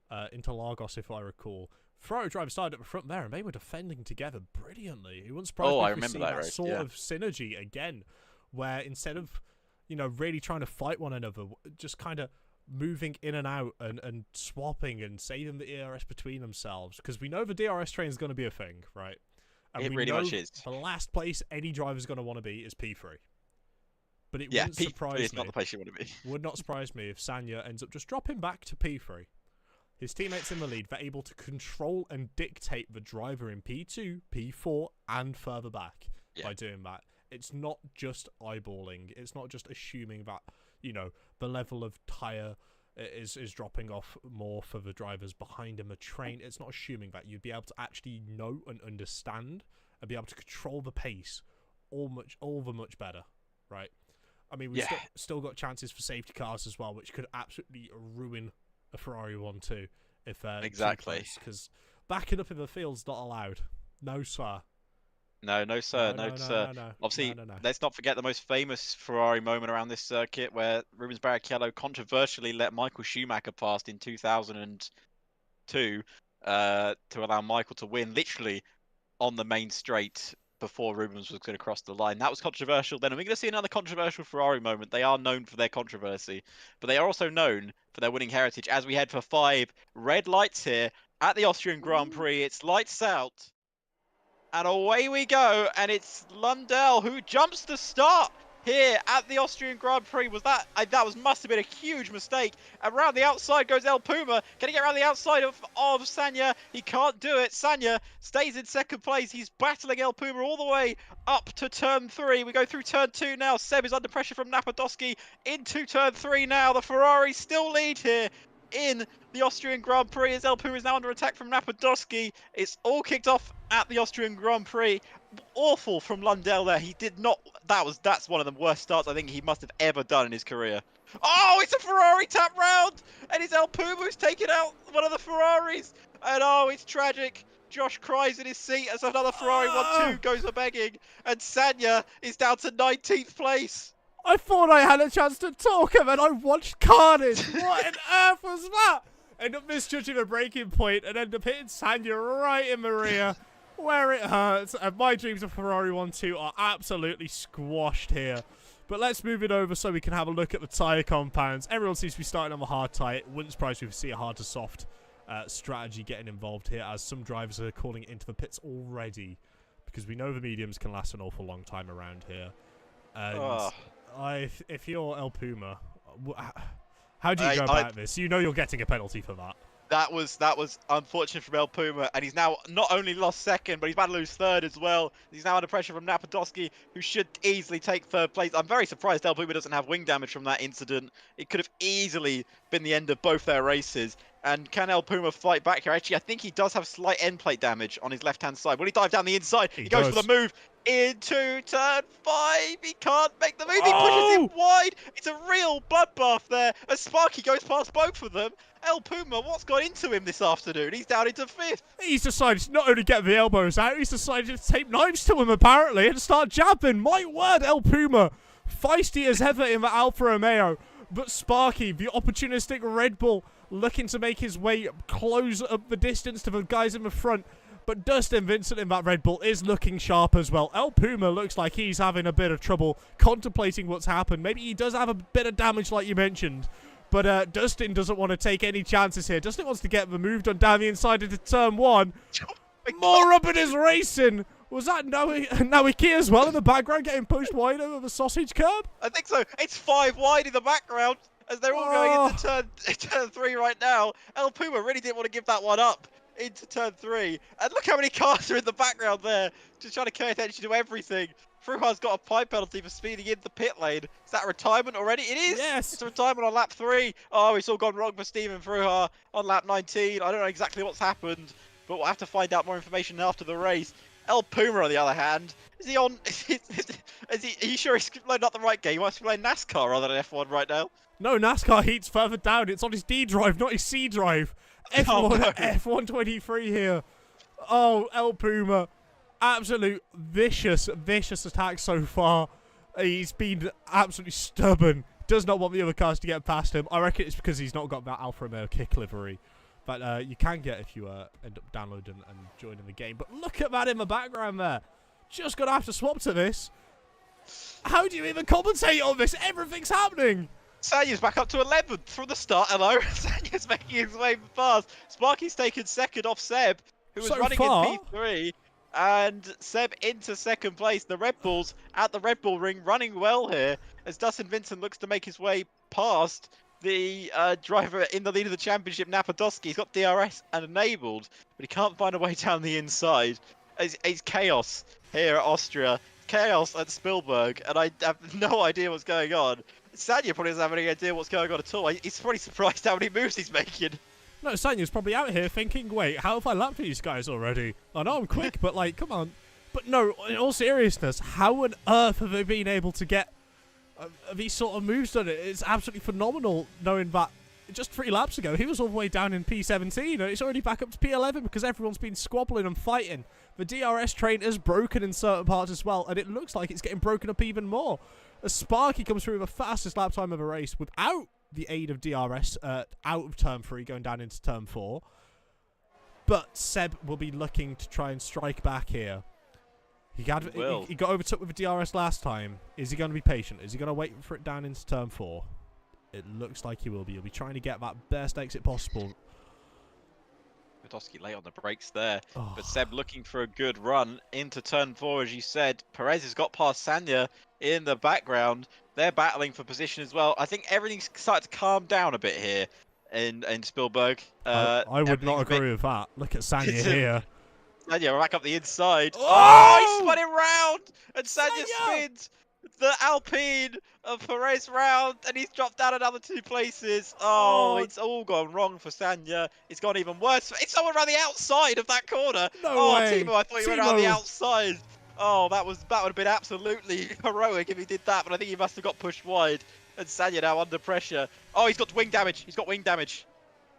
Interlagos, if I recall. Ferrari drivers started at the front there, and they were defending together brilliantly. It wouldn't surprise me if we see that sort of synergy again, where instead of really trying to fight one another, just kind of moving in and out and swapping and saving the DRS between themselves, because we know the DRS train is going to be a thing, right? And it really much is. The last place any driver's going to want to be is P3. But it wouldn't surprise me. It's not the place you want to be. Would not surprise me if Sanya ends up just dropping back to P3. His teammates in the lead, they're able to control and dictate the driver in P2, P4, and further back by doing that. It's not just eyeballing. It's not just assuming that, the level of tyre is dropping off more for the drivers behind him. The train, it's not assuming that. You'd be able to actually know and understand and be able to control the pace all the much better, right? I mean, we've still got chances for safety cars as well, which could absolutely ruin a Ferrari 1-2 if exactly, because backing up in the field's not allowed. No, sir. No, sir. Obviously, let's not forget the most famous Ferrari moment around this circuit, where Rubens Barrichello controversially let Michael Schumacher pass in 2002 to allow Michael to win, literally on the main straight before Rubens was going to cross the line. That was controversial then, and we're going to see another controversial Ferrari moment. They are known for their controversy, but they are also known for their winning heritage. As we head for 5 red lights here at the Austrian Grand Prix, it's lights out. And away we go, and it's Lundell who jumps the start here at the Austrian Grand Prix. Must have been a huge mistake. Around the outside goes El Puma. Can he get around the outside of Sanya? He can't do it. Sanya stays in second place. He's battling El Puma all the way up to turn 3. We go through turn 2 now. Seb is under pressure from Napadowski into turn 3 now. The Ferrari still lead here in the Austrian Grand Prix as El Puma is now under attack from Napadowski. It's all kicked off at the Austrian Grand Prix. Awful from Lundell there. He did not. That's one of the worst starts I think he must have ever done in his career. Oh, it's a Ferrari tap round, and it's El Puma who's taken out one of the Ferraris. And it's tragic. Josh cries in his seat as another Ferrari 1-2 goes a begging, and Sanya is down to 19th place. I thought I had a chance to talk him, and I watched carnage. What on earth was that? End up misjudging a breaking point and end up hitting Sanya right in the rear, where it hurts. And my dreams of Ferrari 1-2 are absolutely squashed here. But let's move it over so we can have a look at the tyre compounds. Everyone seems to be starting on the hard tyre. It wouldn't surprise me if we see a hard to soft strategy getting involved here, as some drivers are calling it into the pits already, because we know the mediums can last an awful long time around here. And if you're El Puma, how do you go about this? You know you're getting a penalty for that. That was unfortunate from El Puma, and he's now not only lost second, but he's about to lose third as well. He's now under pressure from Napadowski, who should easily take third place. I'm very surprised El Puma doesn't have wing damage from that incident. It could have easily been the end of both their races. And can El Puma fight back here? Actually, I think he does have slight end plate damage on his left-hand side. Will he dive down the inside? He goes for the move into turn 5. He can't make the move. He pushes him wide. It's a real bloodbath there as Sparky goes past both of them. El Puma, what's got into him this afternoon? He's down into 5th. He's decided to not only get the elbows out, he's decided to tape knives to him, apparently, and start jabbing. My word, El Puma. Feisty as ever in the Alfa Romeo. But Sparky, the opportunistic Red Bull, looking to make his way close up the distance to the guys in the front. But Dustin Vincent in that Red Bull is looking sharp as well. El Puma looks like he's having a bit of trouble contemplating what's happened. Maybe he does have a bit of damage like you mentioned. But Dustin doesn't want to take any chances here. Dustin wants to get the move done down the inside into turn 1. More rubber is racing. Was that Nawiki as well in the background getting pushed wide over the sausage curb? I think so. It's 5 wide in the background as they're all going into turn 3 right now. El Puma really didn't want to give that one up. into turn 3. And look how many cars are in the background there, just trying to pay attention to everything. Fruhar's got a pipe penalty for speeding in the pit lane. Is that a retirement already? It is! Yes! It's a retirement on lap 3. Oh, it's all gone wrong for Steven Fruhar on lap 19. I don't know exactly what's happened, but we'll have to find out more information after the race. El Puma, on the other hand, is he on... Are you sure he's loading up the right game? He must be playing NASCAR rather than F1 right now. No, NASCAR heat's further down. It's on his D drive, not his C drive. F1, Oh, no. F123 here. Oh, El Puma. Absolute vicious attack so far. He's been absolutely stubborn. Does not want the other cars to get past him. I reckon it's because he's not got that Alfa Romeo kick livery. But you can get if you end up downloading and joining the game. But look at that in the background there. Just going to have to swap to this. How do you even commentate on this? Everything's happening. Sanya's back up to 11th from the start. Hello. Sanya's making his way fast. Sparky's taken second off Seb, who was So running far, in P3. And Seb into second place. The Red Bulls at the Red Bull ring running well here as Dustin Vincent looks to make his way past the driver in the lead of the championship, Napadowski. He's got DRS and enabled, but he can't find a way down the inside. It's chaos here at Austria. Chaos at Spielberg, and I have no idea what's going on. Sanya probably doesn't have any idea what's going on at all. He's probably surprised how many moves he's making. No, Sanya's probably out here thinking, wait, how have I lapped these guys already? I know I'm quick, but like, come on. But no, in all seriousness, how on earth have they been able to get these sort of moves done? It's absolutely phenomenal knowing that just 3 laps ago, he was all the way down in P17, and it's already back up to P11 because everyone's been squabbling and fighting. The DRS train is broken in certain parts as well, and it looks like it's getting broken up even more. As Sparky comes through the fastest lap time of a race without the aid of DRS out of turn 3 going down into turn 4. But Seb will be looking to try and strike back here. He got overtook with the DRS last time. Is he going to be patient? Is he going to wait for it down into turn 4? It looks like he will be. He'll be trying to get that best exit possible. Napadowski late on the brakes there, Oh. but Seb looking for a good run into turn 4, as you said. Perez has got past Sanya in the background. They're battling for position as well. I think everything's starting to calm down a bit here in Spielberg. I would not agree with that. Look at Sanya here. Sanya back up the inside. Oh! He spun it round, and Sanya spins the Alpine of Perez round, and he's dropped down another 2 places. Oh, it's all gone wrong for Sanya. It's gone even worse. It's someone around the outside of that corner. No way. Timo, I thought you went around the outside. Oh, that would have been absolutely heroic if he did that, but I think he must have got pushed wide. And Sanya now under pressure. Oh, he's got wing damage. He's got wing damage.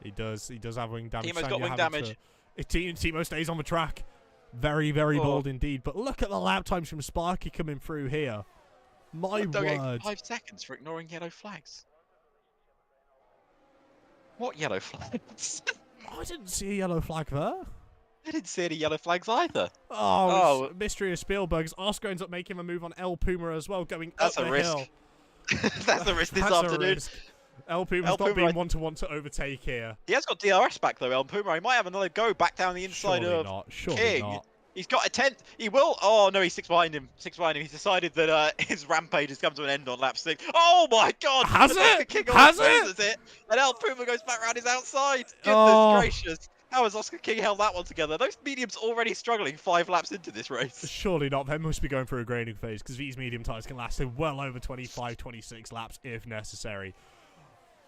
He does have wing damage. Timo's got wing damage. Timo stays on the track. Very bold indeed. But look at the lap times from Sparky coming through here. My word. 5 seconds for ignoring yellow flags. What yellow flags? I didn't see a yellow flag there. I didn't see any yellow flags either. Oh, it's mystery of Spielberg's. Oscar ends up making a move on El Puma as well, going That's up a the risk. hill. That's a risk this That's a afternoon. risk. El Puma's not been one to want to overtake here. He has got DRS back though, El Puma. He might have another go back down the inside Surely King. not. He's got a 10th. He will. Oh no, he's 6 behind him. 6 behind him. He's decided that his rampage has come to an end on lap 6. Oh my God! Has it? King Has loses it? And El Puma goes back around his outside. Goodness gracious! How has Oscar King held that one together? Those mediums already struggling 5 laps into this race. Surely not. They must be going through a grading phase because these medium tyres can last well over 25, 26 laps if necessary.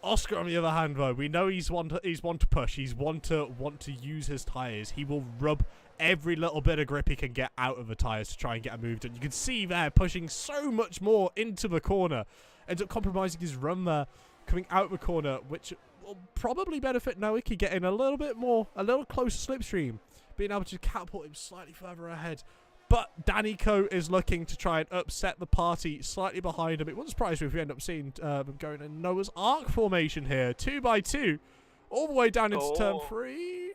Oscar, on the other hand, though, we know he's one to push. He's one to want to use his tyres. He will rub every little bit of grip he can get out of the tyres to try and get a move done. You can see there pushing so much more into the corner. Ends up compromising his run there, coming out the corner, which will probably benefit Nowicki getting a little closer slipstream, being able to catapult him slightly further ahead. But Danico is looking to try and upset the party slightly behind him. It wouldn't surprise me if we end up seeing them going in Noah's Ark formation here, 2 by 2, all the way down into turn 3.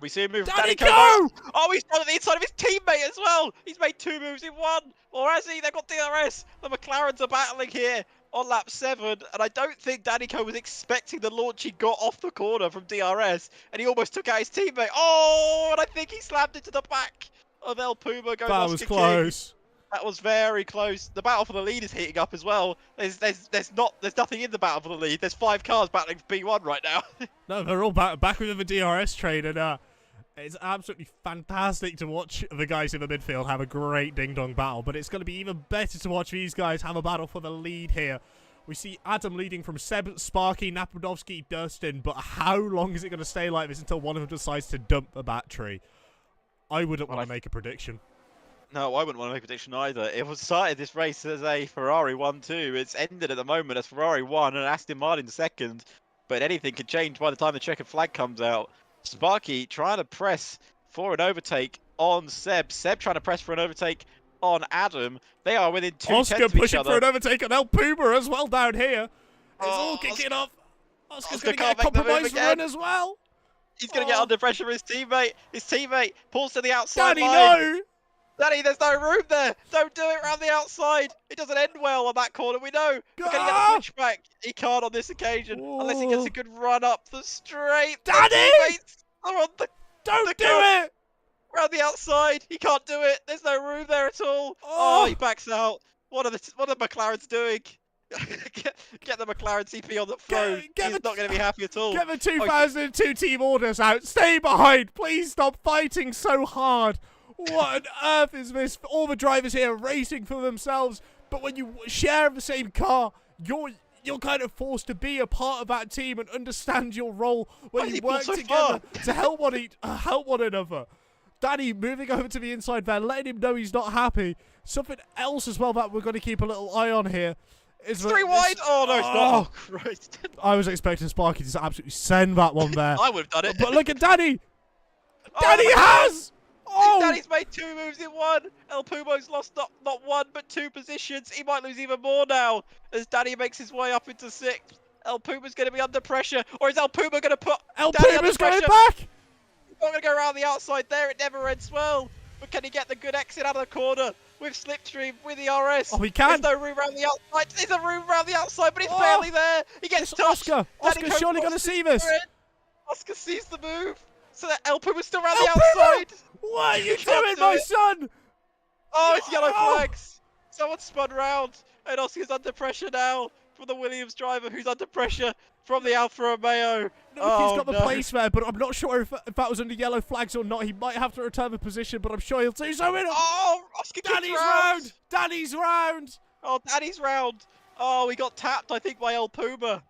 We see him move. Danico! Oh, he's done on the inside of his teammate as well. He's made 2 moves in 1. Or has he? They've got DRS. The McLarens are battling here on lap 7. And I don't think Danico was expecting the launch he got off the corner from DRS. And he almost took out his teammate. Oh, and I think he slammed into the back of El Puma. That was close. That was very close. The battle for the lead is heating up as well. There's nothing in the battle for the lead. There's 5 cars battling for P1 right now. No, they're all back within the DRS train, and It's absolutely fantastic to watch the guys in the midfield have a great ding-dong battle, but it's going to be even better to watch these guys have a battle for the lead here. We see Adam leading from Seb, Sparky, Napodovsky, Dustin, but how long is it going to stay like this until one of them decides to dump the battery? I wouldn't want to make a prediction. No, I wouldn't want to make a prediction either. It was started this race as a Ferrari 1-2. It's ended at the moment as Ferrari 1 and Aston Martin 2nd. But anything can change by the time the checkered flag comes out. Sparky trying to press for an overtake on Seb. Seb trying to press for an overtake on Adam. They are within 2 Oscar tenths of each pushing other. for an overtake on El Puma as well down here. It's all kicking off. Oscar's going to get a compromise run as well. He's going to get under pressure from his teammate. His teammate pulls to the outside Danny, line. no! Danny, there's no room there. Don't do it around the outside. It doesn't end well on that corner. We know. But can he get the switchback? He can't on this occasion unless he gets a good run up the straight. Danny! Teammates are on the Don't do it! Around the outside. He can't do it. There's no room there at all. Oh, he backs out. What are the McLarens doing? Get the McLaren CP on the throne. He's not going to be happy at all. Get the 2002 team orders out. Stay behind. Please stop fighting so hard. What on earth is this? All the drivers here are racing for themselves, but when you share the same car, you're kind of forced to be a part of that team and understand your role when you work together to help one another. Danny moving over to the inside there, letting him know he's not happy. Something else as well that we're going to keep a little eye on here. Is 3 wide! Oh, no, it's not. Oh, Christ. I was expecting Sparky to absolutely send that one there. I would have done it. But look at Danny! Danny has! Oh! Danny's made 2 moves in 1. El Pumo's lost not 1, but 2 positions. He might lose even more now as Danny makes his way up into 6th. El Puma's going to be under pressure. Or is El Puma going to put Danny under pressure? Puma's going back! He's not going to go around the outside there. It never ends well. But can he get the good exit out of the corner? With Slipstream, with the RS. Oh, he can. There's no room around the outside. There's a room around the outside, but it's barely there. He gets touched. Oscar's surely going to see this. Oscar sees the move. So that El Puma's still around the outside. What are you doing, my son? Oh, it's yellow flags. Someone spun round. And Oscar's under pressure now from the Williams driver who's under pressure from the Alfa Romeo. No, he's got the place there, but I'm not sure if that was under yellow flags or not. He might have to return the position, but I'm sure he'll do so. Oh, Oscar Danny's round! Danny's round! Oh, Danny's round. Oh, we got tapped, I think, by El Puma.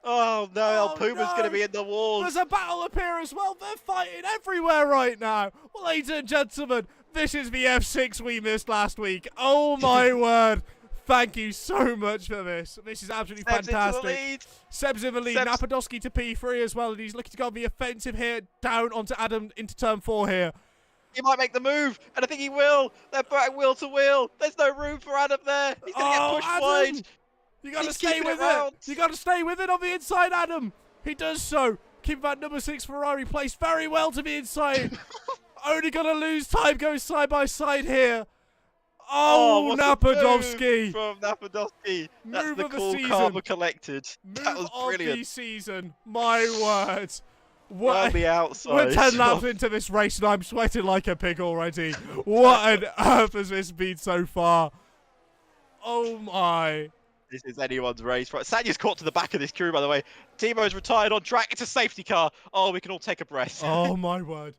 Oh, no, El Puma's going to be in the walls. There's a battle up here as well. They're fighting everywhere right now. Well, ladies and gentlemen, this is the F6 we missed last week. Oh, my word. Thank you so much for this. This is absolutely fantastic. Seb's in the lead. Napodowski to P3 as well, and he's looking to go on the offensive here, down onto Adam into turn 4 here. He might make the move, and I think he will. They're back wheel to wheel. There's no room for Adam there. He's going to get pushed wide. You got to stay with it. You got to stay with it on the inside, Adam. He does so. Keep that number 6 Ferrari placed very well to the inside. Only going to lose time going side by side here. Oh, Napodowski. From Napodowski. That's the cool karma collected. That was brilliant. Move of the season. My word. What? The outside. We're 10 laps into this race and I'm sweating like a pig already. What on earth has this been so far? Oh my. This is anyone's race. Right, Sanya's caught to the back of this crew, by the way. Timo's retired on track. It's a safety car. Oh, we can all take a breath. Oh my word.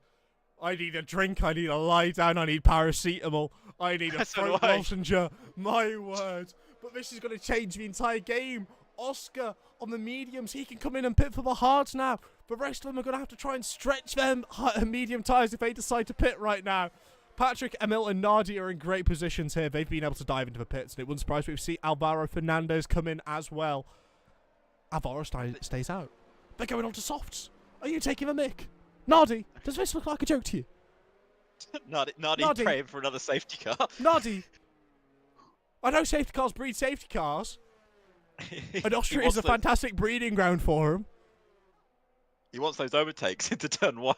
I need a drink. I need a lie down. I need paracetamol. I need a throat lozenge. My word. But this is going to change the entire game. Oscar on the mediums. He can come in and pit for the hards now. The rest of them are going to have to try and stretch them medium tyres if they decide to pit right now. Patrick, Emil, and Nardi are in great positions here. They've been able to dive into the pits, and it wouldn't surprise me if we see Alvaro Fernandez come in as well. Alvaro stays out. They're going on to softs. Are you taking the mick? Nardi, does this look like a joke to you? Nardi praying for another safety car. Nardi, I know safety cars breed safety cars. And Austria is a fantastic breeding ground for him. He wants those overtakes into turn 1.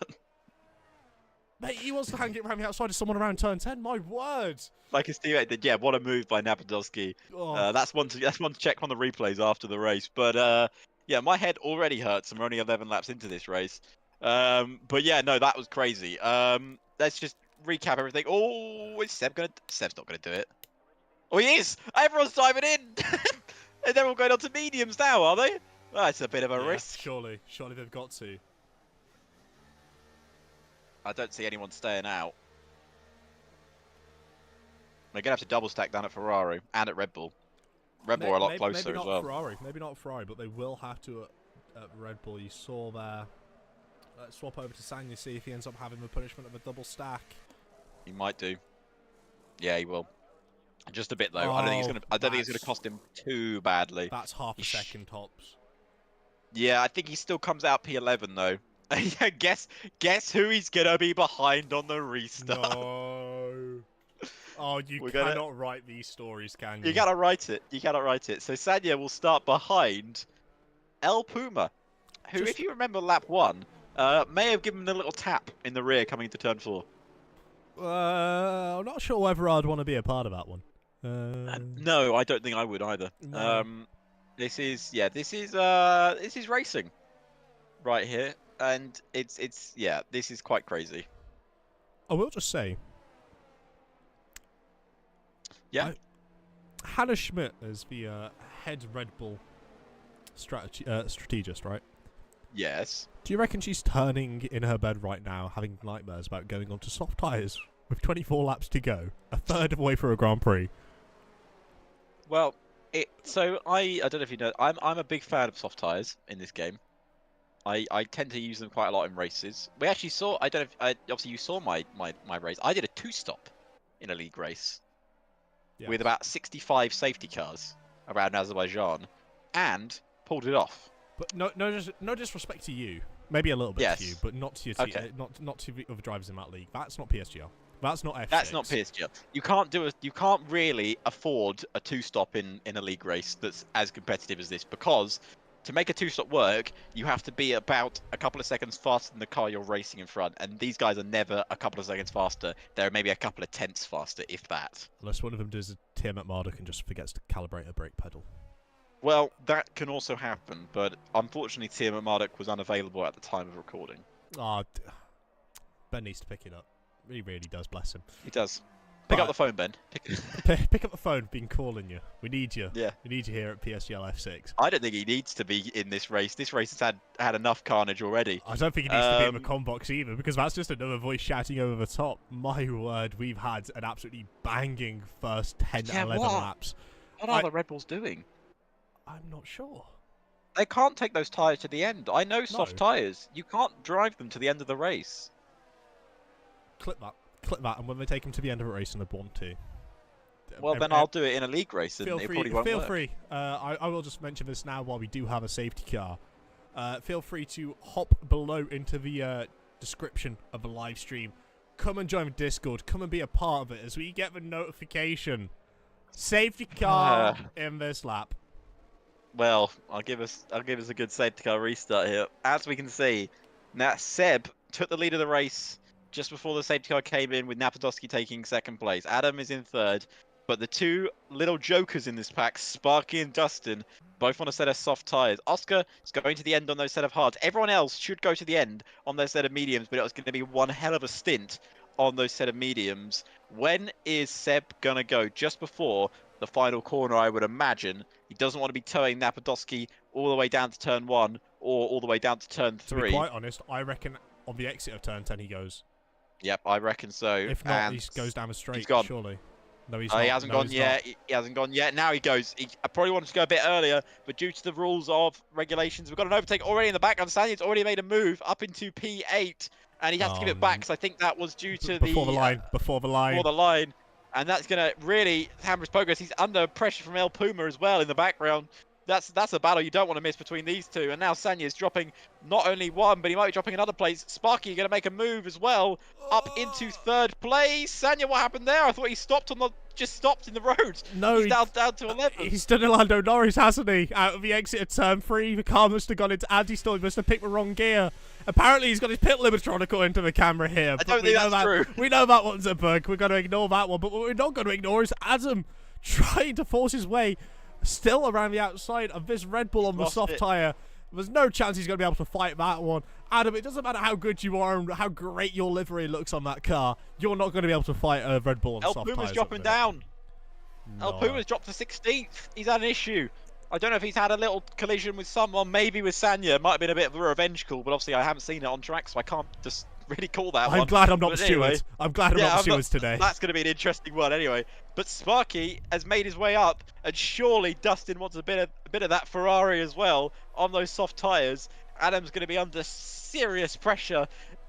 Mate, he wants to hang it around the outside of someone around turn 10. My word. Like his teammate did. Yeah, what a move by Napodowski. Oh. That's one to check on the replays after the race. But yeah, my head already hurts. I'm only 11 laps into this race. But yeah, no, that was crazy. Let's just recap everything. Oh, is Seb gonna? Seb's not gonna do it. Oh, he is. Everyone's diving in, and they're all going on to mediums now, are they? That's a bit of a risk. Surely they've got to. I don't see anyone staying out. They're going to have to double stack down at Ferrari and at Red Bull. Red Bull are a lot closer maybe as not well. Ferrari, maybe not Ferrari, but they will have to at Red Bull. You saw there. Swap over to Sanya, see if he ends up having the punishment of a double stack. He might do. Yeah, he will. Just a bit though. Oh, I don't think it's gonna cost him too badly. That's half a second tops. Yeah, I think he still comes out P11 though. Guess who he's gonna be behind on the restart. No. Oh, you cannot write these stories, can you? You gotta write it. You gotta write it. So Sanya will start behind El Puma, who, if you remember lap 1, may have given him a little tap in the rear coming into turn 4. I'm not sure whether I'd want to be a part of that one. No, I don't think I would either. No. This is racing right here, and it's this is quite crazy. I will just say, yeah, Hannah Schmidt is the head Red Bull strategist, right? Yes. Do you reckon she's turning in her bed right now, having nightmares about going onto soft tyres with 24 laps to go, a third of the way through a Grand Prix? Well, I don't know if you know, I'm a big fan of soft tyres in this game. I tend to use them quite a lot in races. We actually saw, I don't know if, obviously you saw my race. I did a 2-stop in a league race with about 65 safety cars around Azerbaijan, and pulled it off. But no disrespect to you. Maybe a little bit to you, but not to your not to the other drivers in that league. That's not PSGL. That's not F6. That's not PSGL. You can't really afford a 2-stop in a league race that's as competitive as this, because to make a 2-stop work, you have to be about a couple of seconds faster than the car you're racing in front, and these guys are never a couple of seconds faster. They're maybe a couple of tenths faster, if that. Unless one of them does a Tiamat Marduk and just forgets to calibrate a brake pedal. Well, that can also happen, but unfortunately Tiamat Marduk was unavailable at the time of recording. Ah, Ben needs to pick it up. He really does, bless him. He does. Pick up the phone, Ben. Pick up the phone. Been calling you. We need you. Yeah. We need you here at PSGL F6. I don't think he needs to be in this race. This race has had enough carnage already. I don't think he needs to be in the comm box either, because that's just another voice shouting over the top. My word, we've had an absolutely banging first 10, 11 laps. What are the Red Bulls doing? I'm not sure. They can't take those tyres to the end. I know soft tyres. You can't drive them to the end of the race. Clip that, and when they take them to the end of a race and they want to. Well, then I'll do it in a league race, and it probably won't work. Feel free. I will just mention this now while we do have a safety car. Feel free to hop below into the description of the live stream. Come and join the Discord. Come and be a part of it as we get the notification. Safety car in this lap. Well, I'll give us a good safety car restart here. As we can see, now Seb took the lead of the race just before the safety car came in, with Napadowski taking second place. Adam is in third, but the two little jokers in this pack, Sparky and Dustin, both on a set of soft tyres. Oscar is going to the end on those set of hards. Everyone else should go to the end on their set of mediums, but it was going to be one hell of a stint on those set of mediums. When is Seb going to go? Just before the final corner, I would imagine. He doesn't want to be towing Napadowski all the way down to turn 1 or all the way down to turn 3. To be quite honest, I reckon on the exit of turn 10 he goes. Yep, I reckon so. If not, he goes down a straight, surely. No, he's not. He hasn't gone yet. He hasn't gone yet. Now he goes. I probably wanted to go a bit earlier, but due to the rules of regulations, we've got an overtake already in the back. Understanding it's already made a move up into P8, and he has to give it back, because I think that was due to before the line. Before the line. And that's going to really hammer his progress. He's under pressure from El Puma as well in the background. That's a battle you don't want to miss between these two. And now Sanya is dropping not only one, but he might be dropping another place. Sparky going to make a move as well, up into third place. Sanya, what happened there? I thought he stopped just stopped in the road. No, he's down to 11. He's done a Lando Norris, hasn't he? Out of the exit of turn 3, the car must have gone into anti-stall. He must have picked the wrong gear. Apparently, he's got his pit limiter into the camera here. I don't think that's true. We know that one's a bug. We're going to ignore that one. But what we're not going to ignore is Adam trying to force his way still around the outside of this Red Bull on the soft tyre. There's no chance he's going to be able to fight that one. Adam, it doesn't matter how good you are and how great your livery looks on that car. You're not going to be able to fight a Red Bull on soft tyres. El Puma's dropping down. No. El Puma's dropped to 16th. He's had an issue. I don't know if he's had a little collision with someone, maybe with Sanya. It might have been a bit of a revenge call, but obviously I haven't seen it on track, so I can't just really call that one. I'm glad I'm not But the anyway, steward. I'm glad I'm not the stewards today. That's going to be an interesting one anyway. But Sparky has made his way up, and surely Dustin wants a bit of that Ferrari as well on those soft tyres. Adam's going to be under serious pressure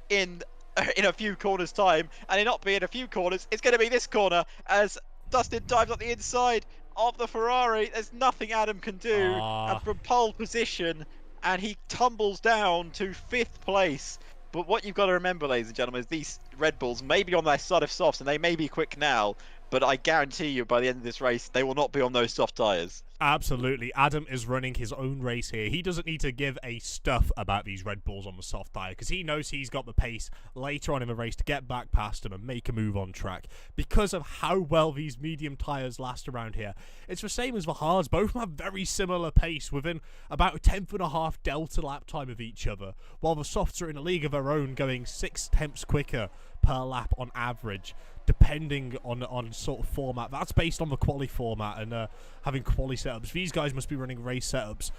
in a few corners time, and in not being a few corners, it's going to be this corner as Dustin dives up the inside of the Ferrari. There's nothing Adam can do, and from pole position, and he tumbles down to 5th place. But what you've got to remember, ladies and gentlemen, is these Red Bulls may be on their side of softs, and they may be quick now, but I guarantee you by the end of this race, they will not be on those soft tyres. Absolutely. Adam is running his own race here. He doesn't need to give a stuff about these Red Bulls on the soft tyre because he knows he's got the pace later on in the race to get back past them and make a move on track because of how well these medium tyres last around here. It's the same as the hards. Both of them have very similar pace within about a 10.5 delta lap time of each other, while the softs are in a league of their own going 6 tenths quicker per lap on average, depending on sort of format. That's based on the quali format and having quali setups. These guys must be running race setups,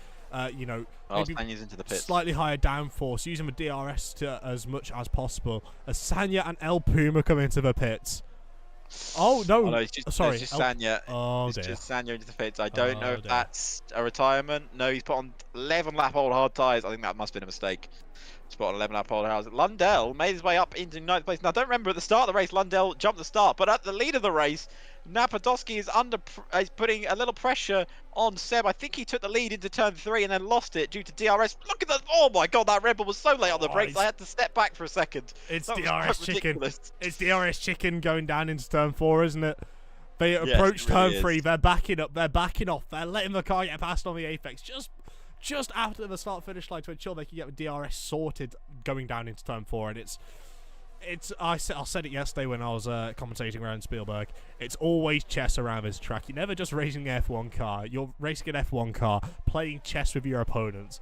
you know, maybe into the pits. Slightly higher downforce, using the DRS to as much as possible. As Sanya and El Puma come into the pits. Oh no! Sorry, it's just Sanya. Oh it's dear. just Sanya into the pits. I don't know if that's a retirement. No, he's put on 11 lap old hard tyres. I think that must have been a mistake. Spot on 11 lap old hard. Lundell made his way up into 9th place. Now don't remember at the start of the race, Lundell jumped the start, but at the lead of the race, Napadowski is putting a little pressure on Seb. I think he took the lead into turn 3 and then lost it due to DRS. Look at that! Oh my god, that Red Bull was so late on the brakes. I had to step back for a second. It's that DRS chicken. It's DRS chicken going down into turn 4, isn't it? They approach turn 3. They're backing up. They're backing off. They're letting the car get past on the apex. Just after the start-finish line to ensure they can get the DRS sorted going down into turn 4, and I said it yesterday when I was commentating around Spielberg. It's always chess around this track. You're never just racing an F1 car. You're racing an F1 car, playing chess with your opponents.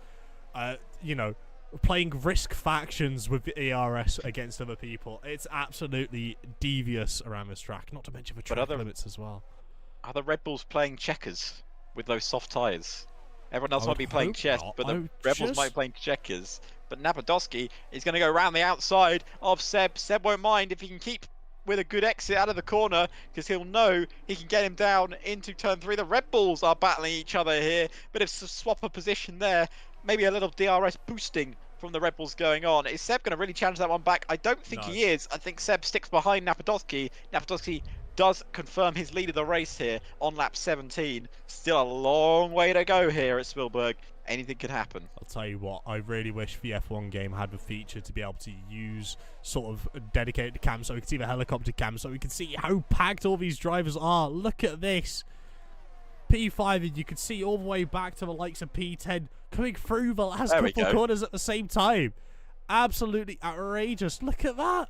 You know, playing risk factions with the ERS against other people. It's absolutely devious around this track. Not to mention the track limits as well. Are the Red Bulls playing checkers with those soft tyres? Everyone else might be playing chess, but the Red Bulls might be playing checkers. But Napadowski is going to go around the outside of Seb. Seb won't mind if he can keep with a good exit out of the corner because he'll know he can get him down into turn 3. The Red Bulls are battling each other here. Bit of swap of position there. Maybe a little DRS boosting from the Red Bulls going on. Is Seb going to really challenge that one back? I don't think he is. I think Seb sticks behind Napadowski. Napadowski does confirm his lead of the race here on lap 17. Still a long way to go here at Spielberg. Anything could happen. I'll tell you what, I really wish the F1 game had the feature to be able to use sort of a dedicated cam so we can see the helicopter cam so we can see how packed all these drivers are. Look at this. P5, and you can see all the way back to the likes of P10 coming through the last couple of corners at the same time. Absolutely outrageous. Look at that.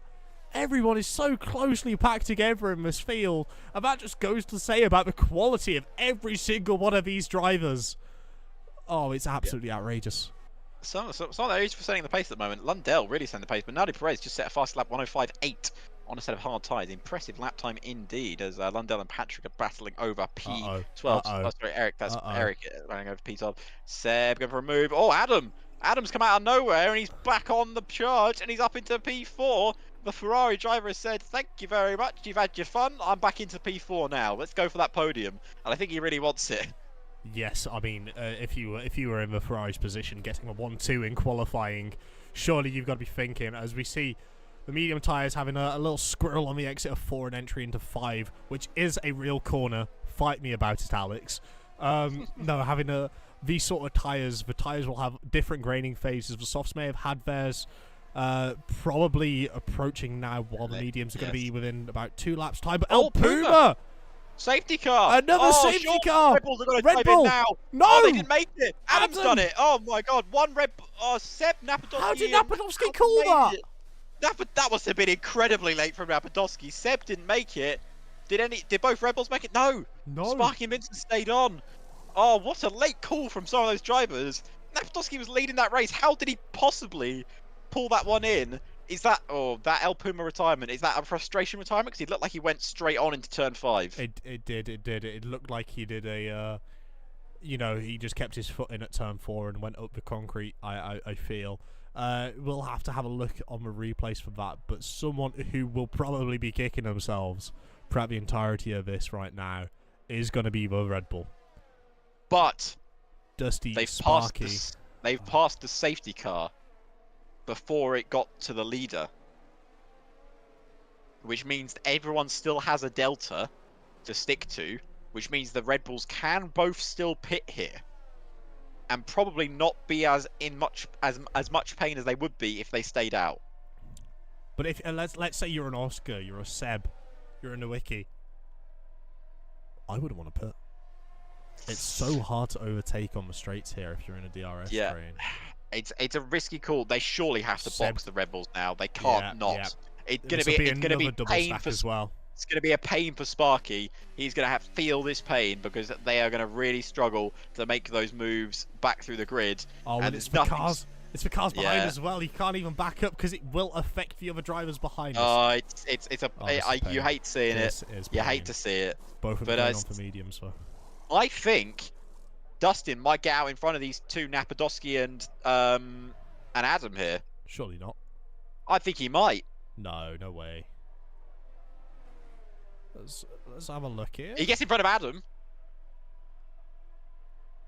Everyone is so closely packed together in this field, and that just goes to say about the quality of every single one of these drivers. Oh, it's absolutely outrageous. Some of those for setting the pace at the moment. Lundell really setting the pace, but Nadi Perez just set a fast lap 105.8 on a set of hard tyres. Impressive lap time indeed, as Lundell and Patrick are battling over P12. Oh, sorry, Eric. That's Eric running over P12. Seb going for a move. Oh, Adam's come out of nowhere, and he's back on the charge, and he's up into P4. The Ferrari driver has said, thank you very much, you've had your fun, I'm back into P4 now, let's go for that podium. And I think he really wants it. Yes, I mean, if you were in the Ferrari's position, getting a 1-2 in qualifying, surely you've got to be thinking, as we see the medium tyres having a little squirrel on the exit of 4 and entry into 5, which is a real corner. Fight me about it, Alex. No, having these sort of tyres, the tyres will have different graining phases. The softs may have had theirs probably approaching now, while the mediums are going to be within about 2 laps time. But El Puma! Safety car! Another safety car! Red Bulls are going to in now. No! Oh, they didn't make it! Adam's done it! Oh my god, one Red Bull. Oh, Seb Napadowski. How did Napadowski call that? That must have been incredibly late from Napadowski. Seb didn't make it. Did both Red Bulls make it? No! Sparky and Vincent stayed on. Oh, what a late call from some of those drivers. Napadowski was leading that race. How did he possibly pull that one in? Is that that El Puma retirement? Is that a frustration retirement? Because he looked like he went straight on into turn 5. It did. It looked like he did a you know, he just kept his foot in at turn 4 and went up the concrete, I feel. We'll have to have a look on the replays for that, but someone who will probably be kicking themselves throughout the entirety of this right now is going to be the Red Bull. But Dusty, they've Sparky. passed the safety car before it got to the leader, which means everyone still has a delta to stick to, which means the Red Bulls can both still pit here and probably not be as much pain as they would be if they stayed out. But if let's say you're an Oscar, you're a Seb, you're a Nowicki, I wouldn't want to pit. It's so hard to overtake on the straights here if you're in a DRS train. It's a risky call. They surely have to box the Red Bulls now. They can't not. Yeah. It's gonna be pain for as well. It's going to be a pain for Sparky. He's going to feel this pain because they are going to really struggle to make those moves back through the grid. Oh, and it's the cars behind as well. He can't even back up because it will affect the other drivers behind us. You hate seeing it. You hate to see it. Both of them going on for mediums. So I think Dustin might get out in front of these two, Napadowski and Adam here. Surely not. I think he might. No way. Let's have a look here. He gets in front of Adam.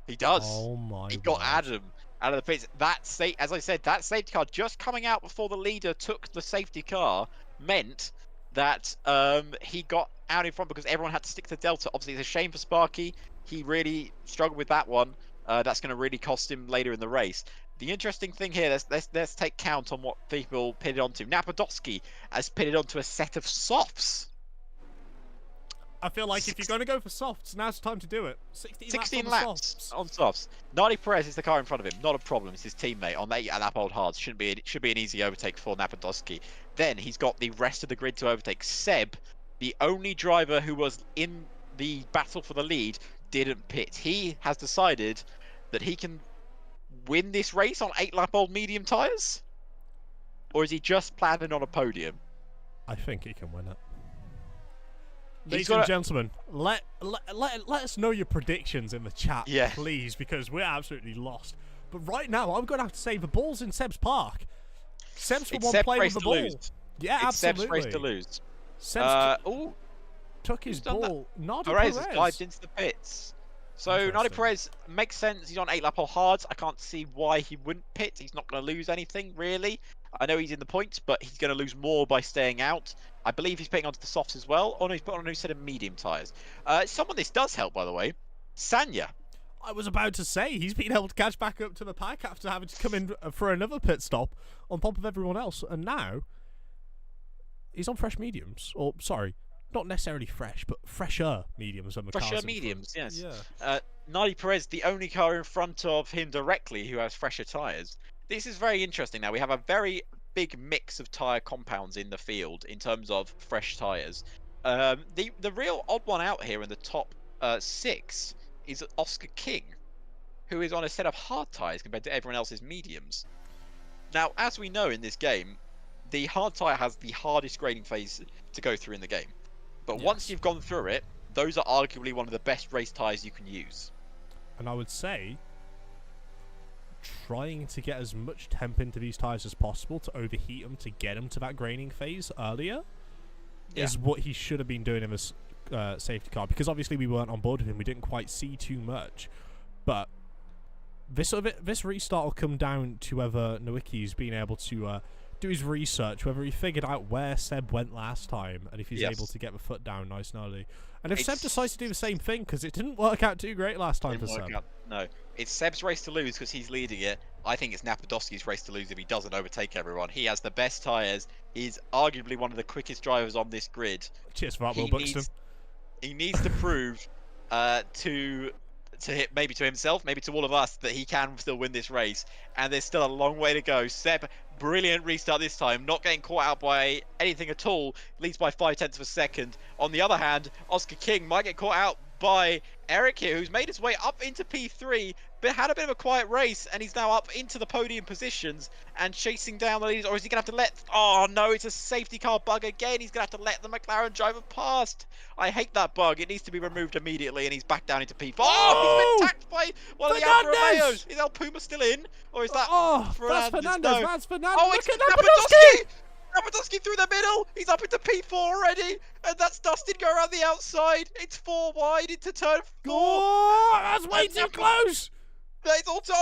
He does. Oh my! He got Adam out of the pits. As I said, that safety car just coming out before the leader took the safety car meant that he got out in front because everyone had to stick to Delta. Obviously, it's a shame for Sparky. He really struggled with that one. That's going to really cost him later in the race. The interesting thing here, let's take count on what people pitted onto. Napadowski has pitted onto a set of softs. I feel like if you're going to go for softs, now's the time to do it. 16 laps on softs. Nardi Perez is the car in front of him. Not a problem. It's his teammate on the lap old hards. Should be an easy overtake for Napadowski. Then he's got the rest of the grid to overtake. Seb, the only driver who was in the battle for the lead, didn't pit. He has decided that he can win this race on 8 lap old medium tyres? Or is he just planning on a podium? I think he can win it. Ladies and gentlemen, let us know your predictions in the chat, please, because we're absolutely lost. But right now, I'm going to have to say the ball's in Seb's park. Seb's the one playing with the ball. Yeah, absolutely. Seb's race to lose. Seb's took his ball. Nardi Perez has dived into the pits. So Nardi Perez makes sense. He's on 8 lap hards. I can't see why he wouldn't pit. He's not going to lose anything, really. I know he's in the points, but he's going to lose more by staying out. I believe he's pitting onto the softs as well. Oh no, he's put on a new set of medium tyres. Someone this does help, by the way. Sanya. I was about to say, he's been able to catch back up to the pack after having to come in for another pit stop on top of everyone else. And now, he's on fresh mediums. Or, sorry, not necessarily fresh, but fresher mediums than the cars. Fresher mediums, yes. Yeah. Nardi Perez, the only car in front of him directly who has fresher tyres. This is very interesting now. We have a very big mix of tyre compounds in the field in terms of fresh tyres. The real odd one out here in the top 6 is Oscar King, who is on a set of hard tyres compared to everyone else's mediums. Now, as we know in this game, the hard tyre has the hardest grading phase to go through in the game. But once you've gone through it, those are arguably one of the best race tyres you can use. And I would say, trying to get as much temp into these tyres as possible to overheat them to get them to that graining phase earlier is what he should have been doing in this safety car, because obviously we weren't on board with him. We didn't quite see too much, but this restart will come down to whether Nowicki's been able to do his research, whether he figured out where Seb went last time, and if he's able to get the foot down nice and early. And if Seb decides to do the same thing, because it didn't work out too great last time for Seb. No, it's Seb's race to lose because he's leading it. I think it's Napadowski's race to lose if he doesn't overtake everyone. He has the best tyres. He's arguably one of the quickest drivers on this grid. Cheers for that, Will Buxton. He needs to prove maybe to himself, maybe to all of us, that he can still win this race. And there's still a long way to go. Seb, brilliant restart this time, not getting caught out by anything at all, leads by 0.5 of a second. On the other hand, Oscar King might get caught out by Eric here, who's made his way up into P3, but had a bit of a quiet race, and he's now up into the podium positions and chasing down the leaders. Or is he going to have to let... Oh, no, it's a safety car bug again. He's going to have to let the McLaren driver past. I hate that bug. It needs to be removed immediately, and he's back down into P4. Oh, he's been attacked by one of the Alfa Romeos. Is El Puma still in? Or is that that's Fernandez? No. That's Fernandez. Oh, it's Napadowski! Napadowski through the middle. He's up into P4 already. And that's Dustin going around the outside. It's 4 wide into turn 4. Oh, that's way too close. It's also,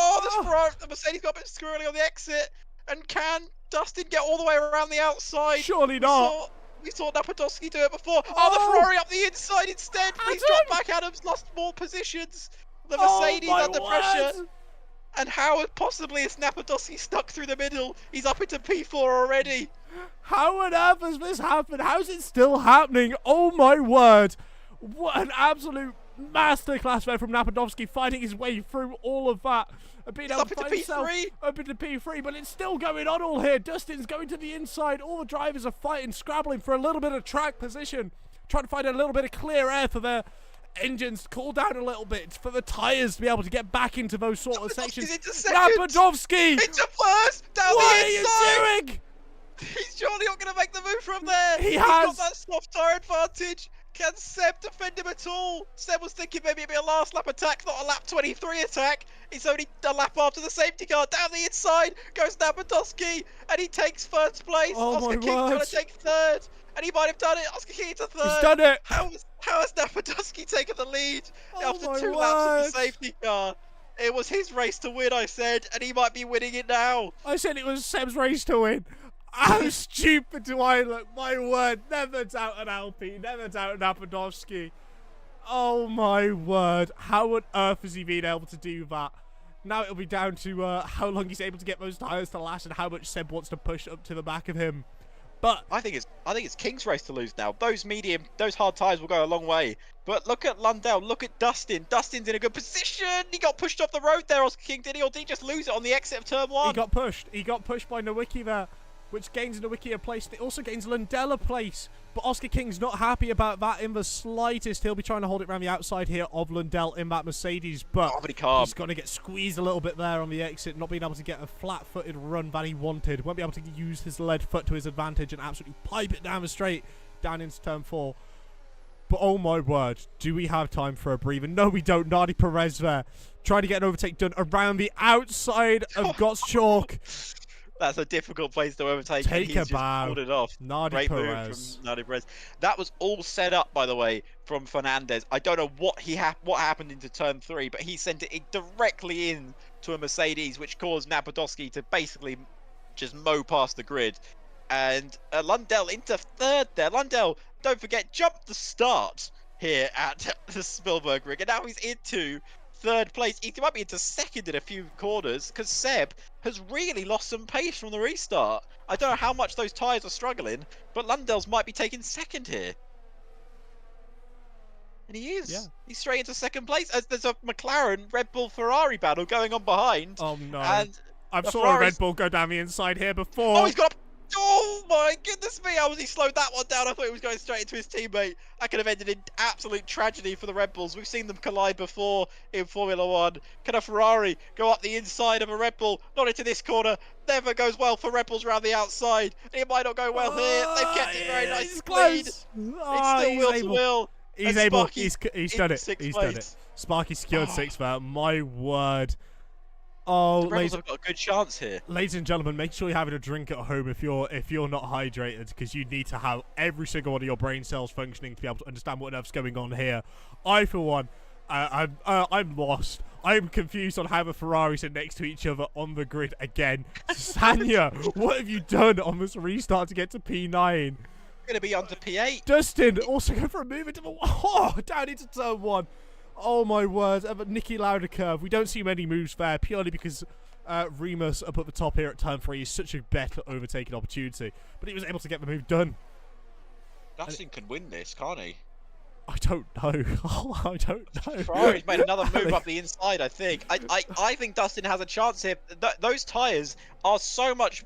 the Mercedes got a bit squirrely on the exit. And can Dustin get all the way around the outside? Surely not. We saw Napadowski do it before. Oh, the Ferrari up the inside instead. He's dropped back. Adams lost more positions. The Mercedes under pressure. And how possibly is Napadowski stuck through the middle? He's up into P4 already. How on earth has this happened? How's it still happening? Oh my word. What an absolute masterclass there from Napadowski, fighting his way through all of that. Being able to find himself up into P3, but it's still going on all here. Dustin's going to the inside. All the drivers are fighting, scrabbling for a little bit of track position, trying to find a little bit of clear air for their engines to cool down a little bit, for the tyres to be able to get back into those sort of sections. Napadowski! Into first! Down what the inside! are you doing? He's surely not going to make the move from there! He's got that soft tyre advantage! Can Seb defend him at all? Seb was thinking maybe it'd be a last lap attack, not a lap 23 attack. It's only a lap after the safety car. Down the inside goes Napadowski, and he takes first place. Oscar King trying to take third, and he might have done it. Oscar King to third. He's done it. How has Napadowski taken the lead after 2 laps of the safety car? It was his race to win, I said, and he might be winning it now. I said it was Seb's race to win. How stupid do I look? My word, never doubt an LP, never doubt an Napadowski. Oh my word, how on earth has he been able to do that? Now it'll be down to how long he's able to get those tyres to last and how much Seb wants to push up to the back of him. But I think it's King's race to lose now. Those hard tyres will go a long way. But look at Lundell, look at Dustin. Dustin's in a good position. He got pushed off the road there, Oscar King, did he? Or did he just lose it on the exit of turn 1? He got pushed. He got pushed by Nowicki there, which gains Nowicki a place. It also gains Lundell a place. But Oscar King's not happy about that in the slightest. He'll be trying to hold it around the outside here of Lundell in that Mercedes. But he's going to get squeezed a little bit there on the exit, not being able to get a flat-footed run that he wanted. Won't be able to use his lead foot to his advantage and absolutely pipe it down the straight, down into turn 4. But oh my word, do we have time for a breather? No, we don't. Nardi Perez there, trying to get an overtake done around the outside of Gottschalk. That's a difficult place to overtake. Take a bow. Pulled it off. Nardi Perez. Move from Nardi Perez. That was all set up, by the way, from Fernandez. I don't know what happened into turn 3, but he sent it directly in to a Mercedes, which caused Napadowski to basically just mow past the grid. And Lundell into third there. Lundell, don't forget, jumped the start here at the Spielberg rig, and now he's into third place. He might be into second in a few corners because Seb has really lost some pace from the restart. I don't know how much those tyres are struggling, but Lundell's might be taking second here. And he is. Yeah. He's straight into second place as there's a McLaren, Red Bull, Ferrari battle going on behind. Oh no. And I've saw a Red Bull go down the inside here before. Oh, he's got Oh my goodness me, how was he slowed that one down? I thought he was going straight into his teammate. That could have ended in absolute tragedy for the Red Bulls. We've seen them collide before in Formula 1. Can a Ferrari go up the inside of a Red Bull? Not into this corner. Never goes well for Red Bulls around the outside. It might not go well here. They've kept it very nice clean. It's still wheel to wheel. He's able. He's done it. He's done it. Sparky secured 6th there. My word. Oh, the Rebels have got a good chance here. Ladies and gentlemen, make sure you're having a drink at home if you're not hydrated, because you need to have every single one of your brain cells functioning to be able to understand what on earth's going on here. I, for one, I'm lost. I'm confused on how the Ferraris are next to each other on the grid again. Sanya, what have you done on this restart to get to P9? Going to be onto P8. Dustin also going for a move into the down into turn 1. Oh my word, Nicky Lauda curve. We don't see many moves there, purely because Remus up at the top here at turn 3 is such a better overtaking opportunity. But he was able to get the move done. Dustin can win this, can't he? I don't know. I don't know. Ferrari's made another move up the inside, I think. I think Dustin has a chance here. Those tyres are so much...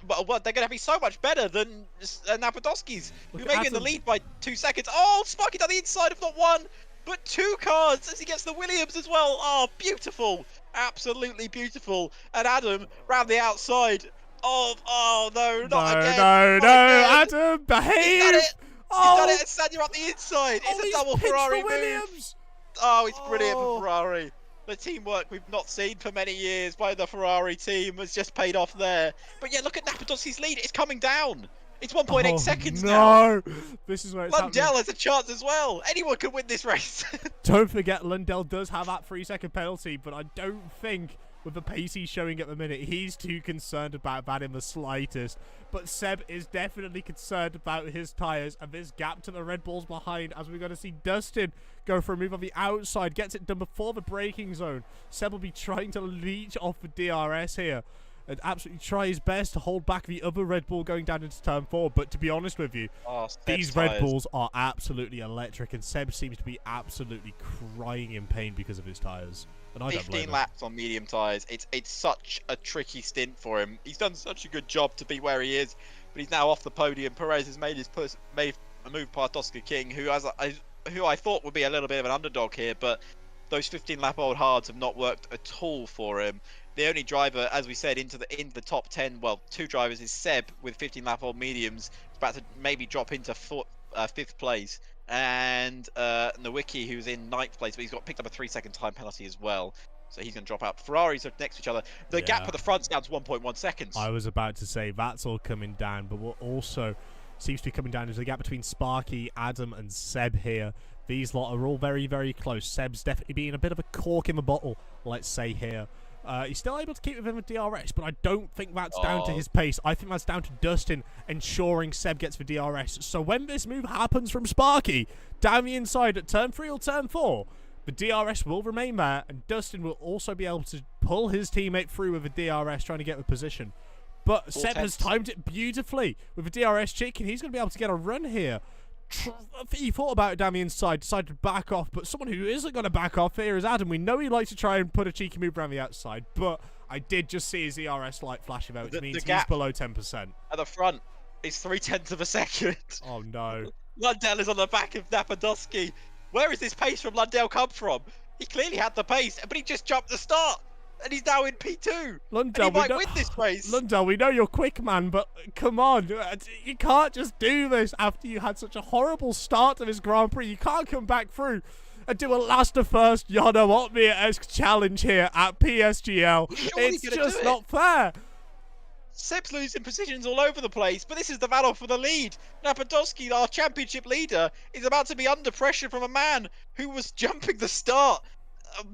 they're going to be so much better than Napadowski's, who may be in the lead by 2 seconds. Oh, Sparky down the inside of not 1, but 2 cars as he gets the Williams as well. Oh, beautiful. Absolutely beautiful. And Adam round the outside of, oh no, not again. No, Not again. Adam, behave. He's done it. Oh, He's done it, and Sanya up the inside. It's a he's double pitched Ferrari for move. Williams. Oh, it's brilliant for Ferrari. The teamwork we've not seen for many years by the Ferrari team has just paid off there. But yeah, look at Napadoski's lead. It's coming down. It's 1.8 seconds now. No, this is where it's Lundell happening. has a chance as well. Anyone could win this race. Don't forget, Lundell does have that 3-second penalty, but I don't think with the pace he's showing at the minute, he's too concerned about that in the slightest. But Seb is definitely concerned about his tyres and this gap to the Red Bulls behind, as we're going to see Dustin go for a move on the outside, gets it done before the braking zone. Seb will be trying to leech off the DRS here and absolutely try his best to hold back the other Red Bull going down into turn 4. But to be honest with you, these Red Bulls are absolutely electric, and Seb seems to be absolutely crying in pain because of his tyres. And I 15 laps on medium tyres. It's such a tricky stint for him. He's done such a good job to be where he is, but he's now off the podium. Perez has made a move past Oscar King, who I thought would be a little bit of an underdog here, but those 15-lap-old hards have not worked at all for him. The only driver, as we said, into the top 10, well, 2 drivers is Seb with 15-lap-old mediums. He's about to maybe drop into 5th place. And Nowicki, who's in 9th place, but he's got picked up a 3-second time penalty as well. So he's going to drop out. Ferraris are next to each other. The gap at the front's down to 1.1 seconds. I was about to say, that's all coming down. But what also seems to be coming down is the gap between Sparky, Adam, and Seb here. These lot are all very, very close. Seb's definitely being a bit of a cork in the bottle, let's say here. He's still able to keep within the DRS, but I don't think that's down to his pace. I think that's down to Dustin ensuring Seb gets the DRS. So when this move happens from Sparky down the inside at turn 3 or turn 4, the DRS will remain there, and Dustin will also be able to pull his teammate through with the DRS, trying to get the position. But Seb has timed it beautifully with the DRS chick, and he's going to be able to get a run here. He thought about it down the inside, decided to back off, but someone who isn't going to back off here is Adam. We know he likes to try and put a cheeky move around the outside, but I did just see his ERS light flashing out, which means he's below 10%. At the front is 0.3 of a second. Oh no. Lundell is on the back of Napadoski. Where is this pace from Lundell come from? He clearly had the pace, but he just jumped the start. And he's now in P2. Lundell, and he might win this race. Lundell, we know you're quick, man, but come on. You can't just do this after you had such a horrible start to this Grand Prix. You can't come back through and do a last to first Yano Otmir-esque challenge here at PSGL. It's just not fair. Seb's losing positions all over the place, but this is the battle for the lead. Napadoski, our championship leader, is about to be under pressure from a man who was jumping the start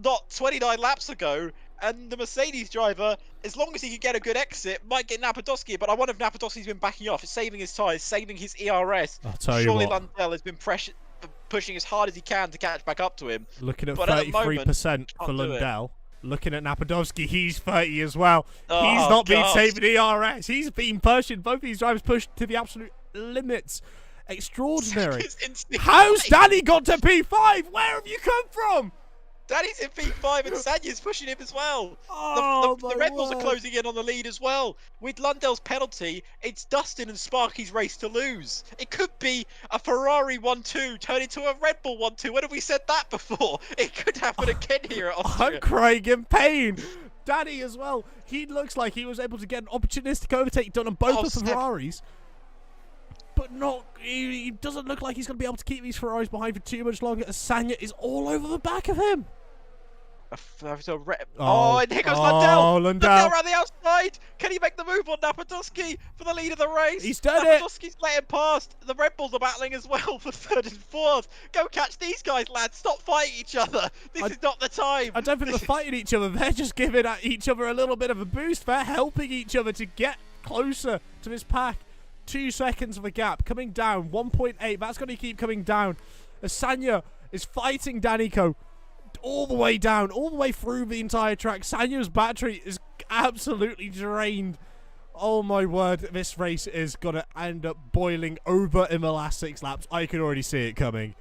not 29 laps ago. And the Mercedes driver, as long as he can get a good exit, might get Napadoski. But I wonder if Napadoski's been backing off, saving his tyres, saving his ERS. I'll tell you Surely what. Lundell has been pushing as hard as he can to catch back up to him. Looking at 33% for Lundell. Looking at Napadoski, he's 30 as well. He's not been saving ERS. He's been pushing. Both of these drivers pushed to the absolute limits. Extraordinary. How's Danny got to P5? Where have you come from? Danny's in P5 and Sanya's pushing him as well. Oh, the Red Bulls are closing in on the lead as well. With Lundell's penalty, it's Dustin and Sparky's race to lose. It could be a Ferrari 1-2 turn into a Red Bull 1-2. When have we said that before? It could happen again here at Austria. I'm crying in pain. Danny as well. He looks like he was able to get an opportunistic overtake done on both of the Ferraris. But he doesn't look like he's going to be able to keep these Ferraris behind for too much longer, as Sanya is all over the back of him. And here goes Lundell. Lundell around the outside. Can he make the move on Napadoski for the lead of the race? He's done it. Napadoski's let him past. The Red Bulls are battling as well for 3rd and 4th. Go catch these guys, lads. Stop fighting each other. This is not the time. I don't think they're fighting each other. They're just giving each other a little bit of a boost. They're helping each other to get closer to this pack. 2 seconds of a gap coming down. 1.8. That's going to keep coming down. Sanya is fighting Danico all the way down, all the way through the entire track. Sanya's battery is absolutely drained. Oh my word, this race is going to end up boiling over in the last 6 laps. I can already see it coming.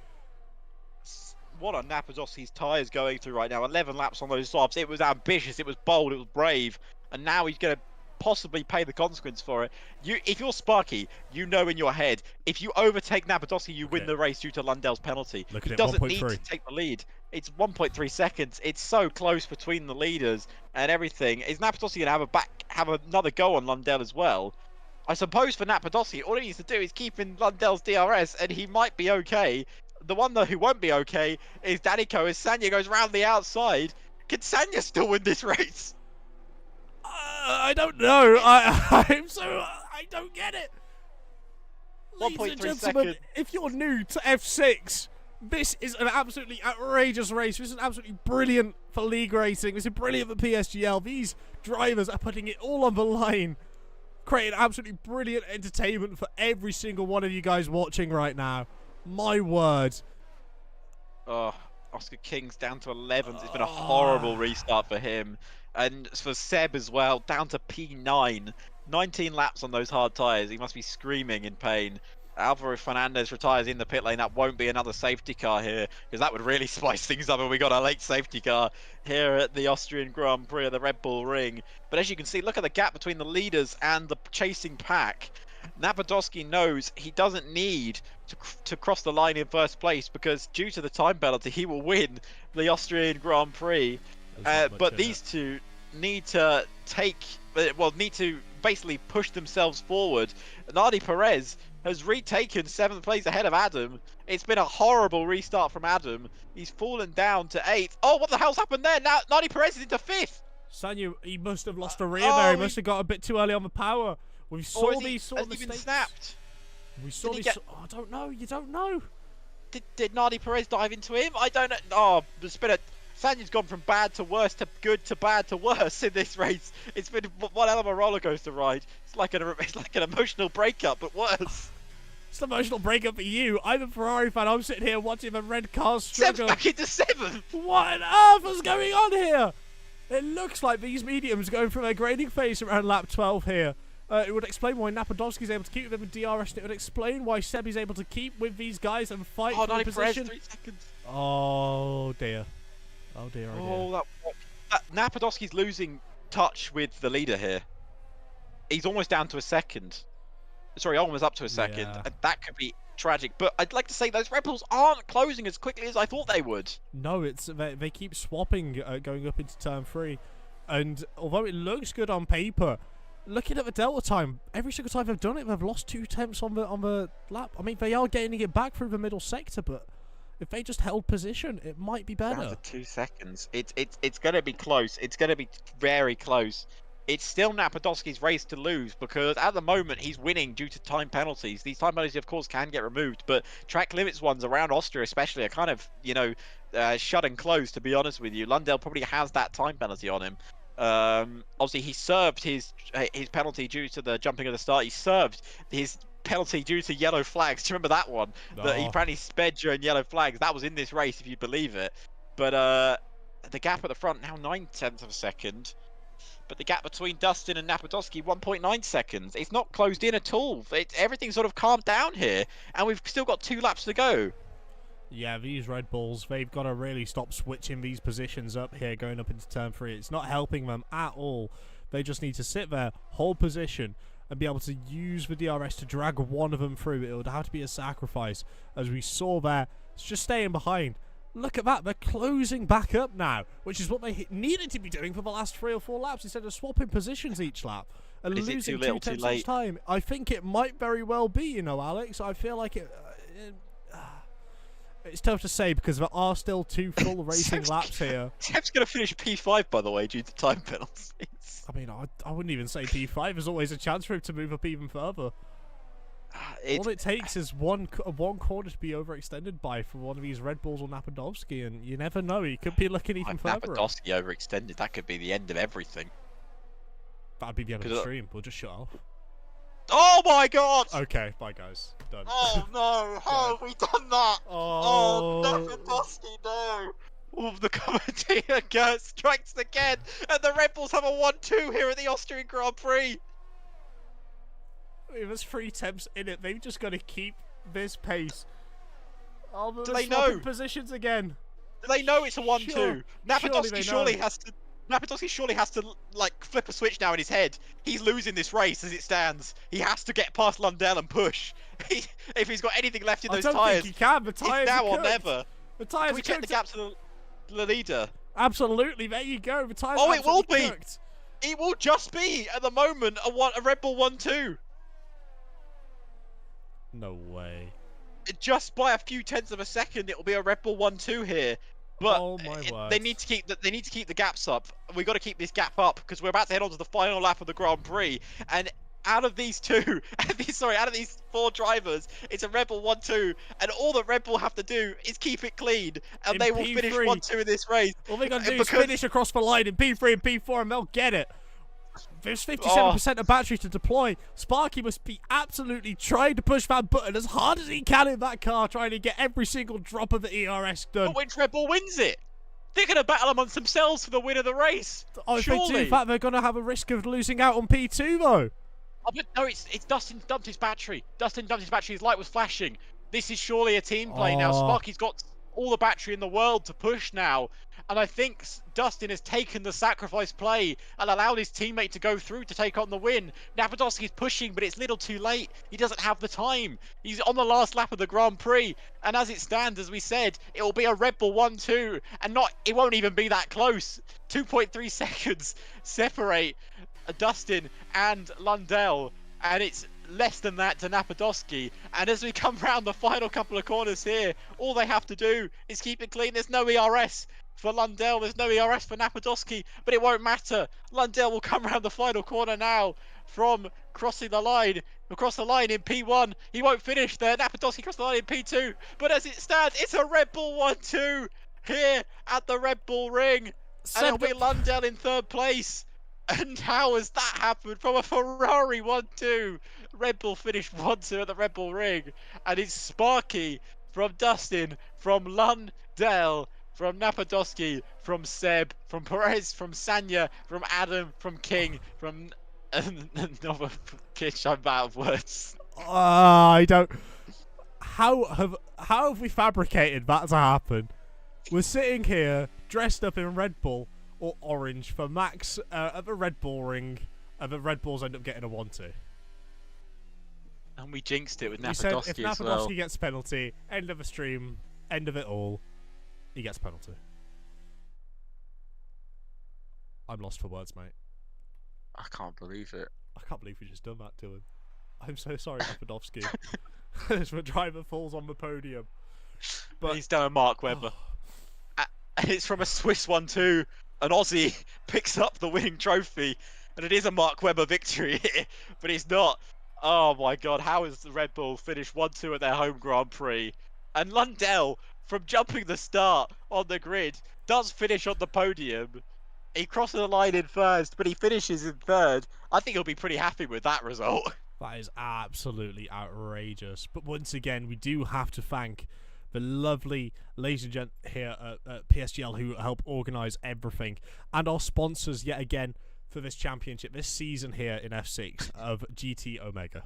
What are Napadoski's tyres going through right now? 11 laps on those softs. It was ambitious, it was bold, it was brave. And now he's going to possibly pay the consequence for it. If you're Sparky, you know in your head, if you overtake Napodowski, you win the race due to Lundell's penalty. Look He at it, doesn't need 1.3. to take the lead. It's 1.3 seconds. It's so close between the leaders and everything. Is Napodowski going to have another go on Lundell as well? I suppose for Napodowski, all he needs to do is keep in Lundell's DRS, and he might be okay. The one though who won't be okay is Danico, as Sanya goes round the outside. Can Sanya still win this race? I don't know. I don't get it. Ladies and 1.3 gentlemen, if you're new to F6, this is an absolutely outrageous race. This is absolutely brilliant for league racing. This is brilliant for PSGL. These drivers are putting it all on the line, creating absolutely brilliant entertainment for every single one of you guys watching right now. My word. Oh, Oscar King's down to 11th. It's been a horrible restart for him. And for Seb as well, down to P9. 19 laps on those hard tyres. He must be screaming in pain. Alvaro Fernandez retires in the pit lane. That won't be another safety car here, because that would really spice things up, and we got a late safety car here at the Austrian Grand Prix of the Red Bull Ring. But as you can see, look at the gap between the leaders and the chasing pack. Napodowski knows he doesn't need to cross the line in first place, because due to the time penalty, he will win the Austrian Grand Prix. But these two need to basically push themselves forward. Nardi Perez has retaken 7th place ahead of Adam. It's been a horrible restart from Adam. He's fallen down to 8th. Oh, what the hell's happened there? Now Nardi Perez is into 5th. Sanyu, he must have lost a rear there. He must have got a bit too early on the power. We saw these sort of mistakes. Snapped? We saw these. I don't know. You don't know. Did Nardi Perez dive into him? I don't know. Oh, it's been Sanyu's gone from bad to worse to good to bad to worse in this race. It's been one hell of a roller coaster ride. It's like an emotional breakup, but worse. It's an emotional breakup for you. I'm a Ferrari fan. I'm sitting here watching the red cars struggle. Seb's back into 7th. What on earth is going on here? It looks like these mediums going through their grading phase around lap 12 here. It would explain why Napodowski's able to keep with them in DRS, and it would explain why Seb is able to keep with these guys and fight for the position. 3 seconds. Oh dear. Oh dear. Oh, Napodowski's losing touch with the leader here. He's almost down to a second. Sorry, almost up to a second. Yeah. And that could be tragic. But I'd like to say those Red Bulls aren't closing as quickly as I thought they would. No, it's they keep swapping going up into turn 3. And although it looks good on paper, looking at the delta time, every single time they've done it, they've lost 2 tenths on the lap. I mean, they are gaining it back through the middle sector, but if they just held position, it might be better. Down to 2 seconds. It's going to be close. It's going to be very close. It's still Napodowski's race to lose, because at the moment he's winning due to time penalties. These time penalties, of course, can get removed, but track limits ones around Austria especially are kind of, shut and closed, to be honest with you. Lundell probably has that time penalty on him. Obviously, he served his penalty due to the jumping at the start. He served his penalty due to yellow flags. Do you remember that one? That he apparently sped during yellow flags. That was in this race, if you believe it. But the gap at the front now 9/10 of a second. But the gap between Dustin and Napodowski 1.9 seconds. It's not closed in at all. Everything's sort of calmed down here, and we've still got 2 laps to go. Yeah, these Red Bulls, they've got to really stop switching these positions up here going up into turn 3. It's not helping them at all. They just need to sit there, hold position, and be able to use the DRS to drag one of them through. It would have to be a sacrifice, as we saw there. It's just staying behind. Look at that, they're closing back up now, which is what they needed to be doing for the last 3 or 4 laps, instead of swapping positions each lap and losing 2 tenths each time. I think it might very well be, Alex. I feel like it's tough to say, because there are still 2 full racing laps here. Seb's going to finish P5, by the way, due to time penalties. I mean, I wouldn't even say P5. There's always a chance for him to move up even further. All it takes is one corner to be overextended by for one of these Red Bulls or Napodowski, and you never know. He could be looking even further. Napodowski overextended. That could be the end of everything. That'd be the end of the stream. We'll just shut off. Oh my god! Okay, bye guys. Done. Oh no! How have we done that? Oh, Napodowski, no! Oh, the commentator strikes again, and the Red Bulls have a 1-2 here at the Austrian Grand Prix. There's 3 attempts in it. They've just got to keep this pace. Oh, do they know? Positions again. Do they know it's a 1-2? Sure. Napodowski surely has to. Napatowski surely has to like flip a switch now in his head. He's losing this race as it stands. He has to get past Lundell and push. If he's got anything left in those I don't tyres, think he can. The tyres it's now are or cooked. never. The tyres Can we are check cooked. the gap to the leader? Absolutely, there you go. The tyres Oh, are it will be. cooked. It will just be at the moment a Red Bull 1-2. No way. Just by a few tenths of a second, it will be a Red Bull 1-2 here. But oh my word. They need to keep the gaps up. We've got to keep this gap up because we're about to head on to the final lap of the Grand Prix. And out of these out of these 4 drivers, it's a Red Bull 1-2, and all that Red Bull have to do is keep it clean, and they will finish 1-2 in this race. All they got to do is finish across the line in P3 and P4, and they'll get it. There's 57% of battery to deploy. Sparky must be absolutely trying to push that button as hard as he can in that car, trying to get every single drop of the ERS done. But when Red Bull wins it, they're going to battle amongst themselves for the win of the race. Oh, if surely. they do, in fact, they're going to have a risk of losing out on P2, though. Oh, but no, it's Dustin dumped his battery. Dustin dumped his battery. His light was flashing. This is surely a team play now. Sparky's got all the battery in the world to push now. And I think Dustin has taken the sacrifice play and allowed his teammate to go through to take on the win. Napatowski's pushing, but it's a little too late. He doesn't have the time. He's on the last lap of the Grand Prix. And as it stands, as we said, it will be a Red Bull 1-2. And it won't even be that close. 2.3 seconds separate Dustin and Lundell. And it's less than that to Napatowski. And as we come round the final couple of corners here, all they have to do is keep it clean. There's no ERS for Lundell, there's no ERS for Napatowski, but it won't matter. Lundell will come round the final corner now from crossing the line. Across the line in P1. He won't finish there. Napatowski crossed the line in P2. But as it stands, it's a Red Bull 1-2 here at the Red Bull Ring. And it'll be Lundell in 3rd place. And how has that happened from a Ferrari 1-2? Red Bull finished 1-2 at the Red Bull Ring. And it's Sparky from Dustin, from Lundell, from Napatowski, from Seb, from Perez, from Sanya, from Adam, from King, from another pitch. I'm out of words. I don't. How have we fabricated that to happen? We're sitting here dressed up in Red Bull or orange for Max at the Red Bull Ring, and the Red Bulls end up getting a 1-2. And we jinxed it with Napatowski we said if as well. Napatowski gets penalty, end of the stream, end of it all, he gets penalty. I'm lost for words, mate. I can't believe it. I can't believe we just done that to him. I'm so sorry, Napatowski. As the driver falls on the podium. But he's done a Mark Webber. And it's from a Swiss 1-2. An Aussie picks up the winning trophy. And it is a Mark Webber victory here. But it's not. Oh my god, how has the Red Bull finished 1-2 at their home Grand Prix? And Lundell, from jumping the start on the grid, does finish on the podium. He crosses the line in 1st, but he finishes in 3rd. I think he'll be pretty happy with that result. That is absolutely outrageous. But once again, we do have to thank the lovely ladies and gents here at PSGL who help organise everything, and our sponsors yet again for this championship, this season here in F6 of GT Omega.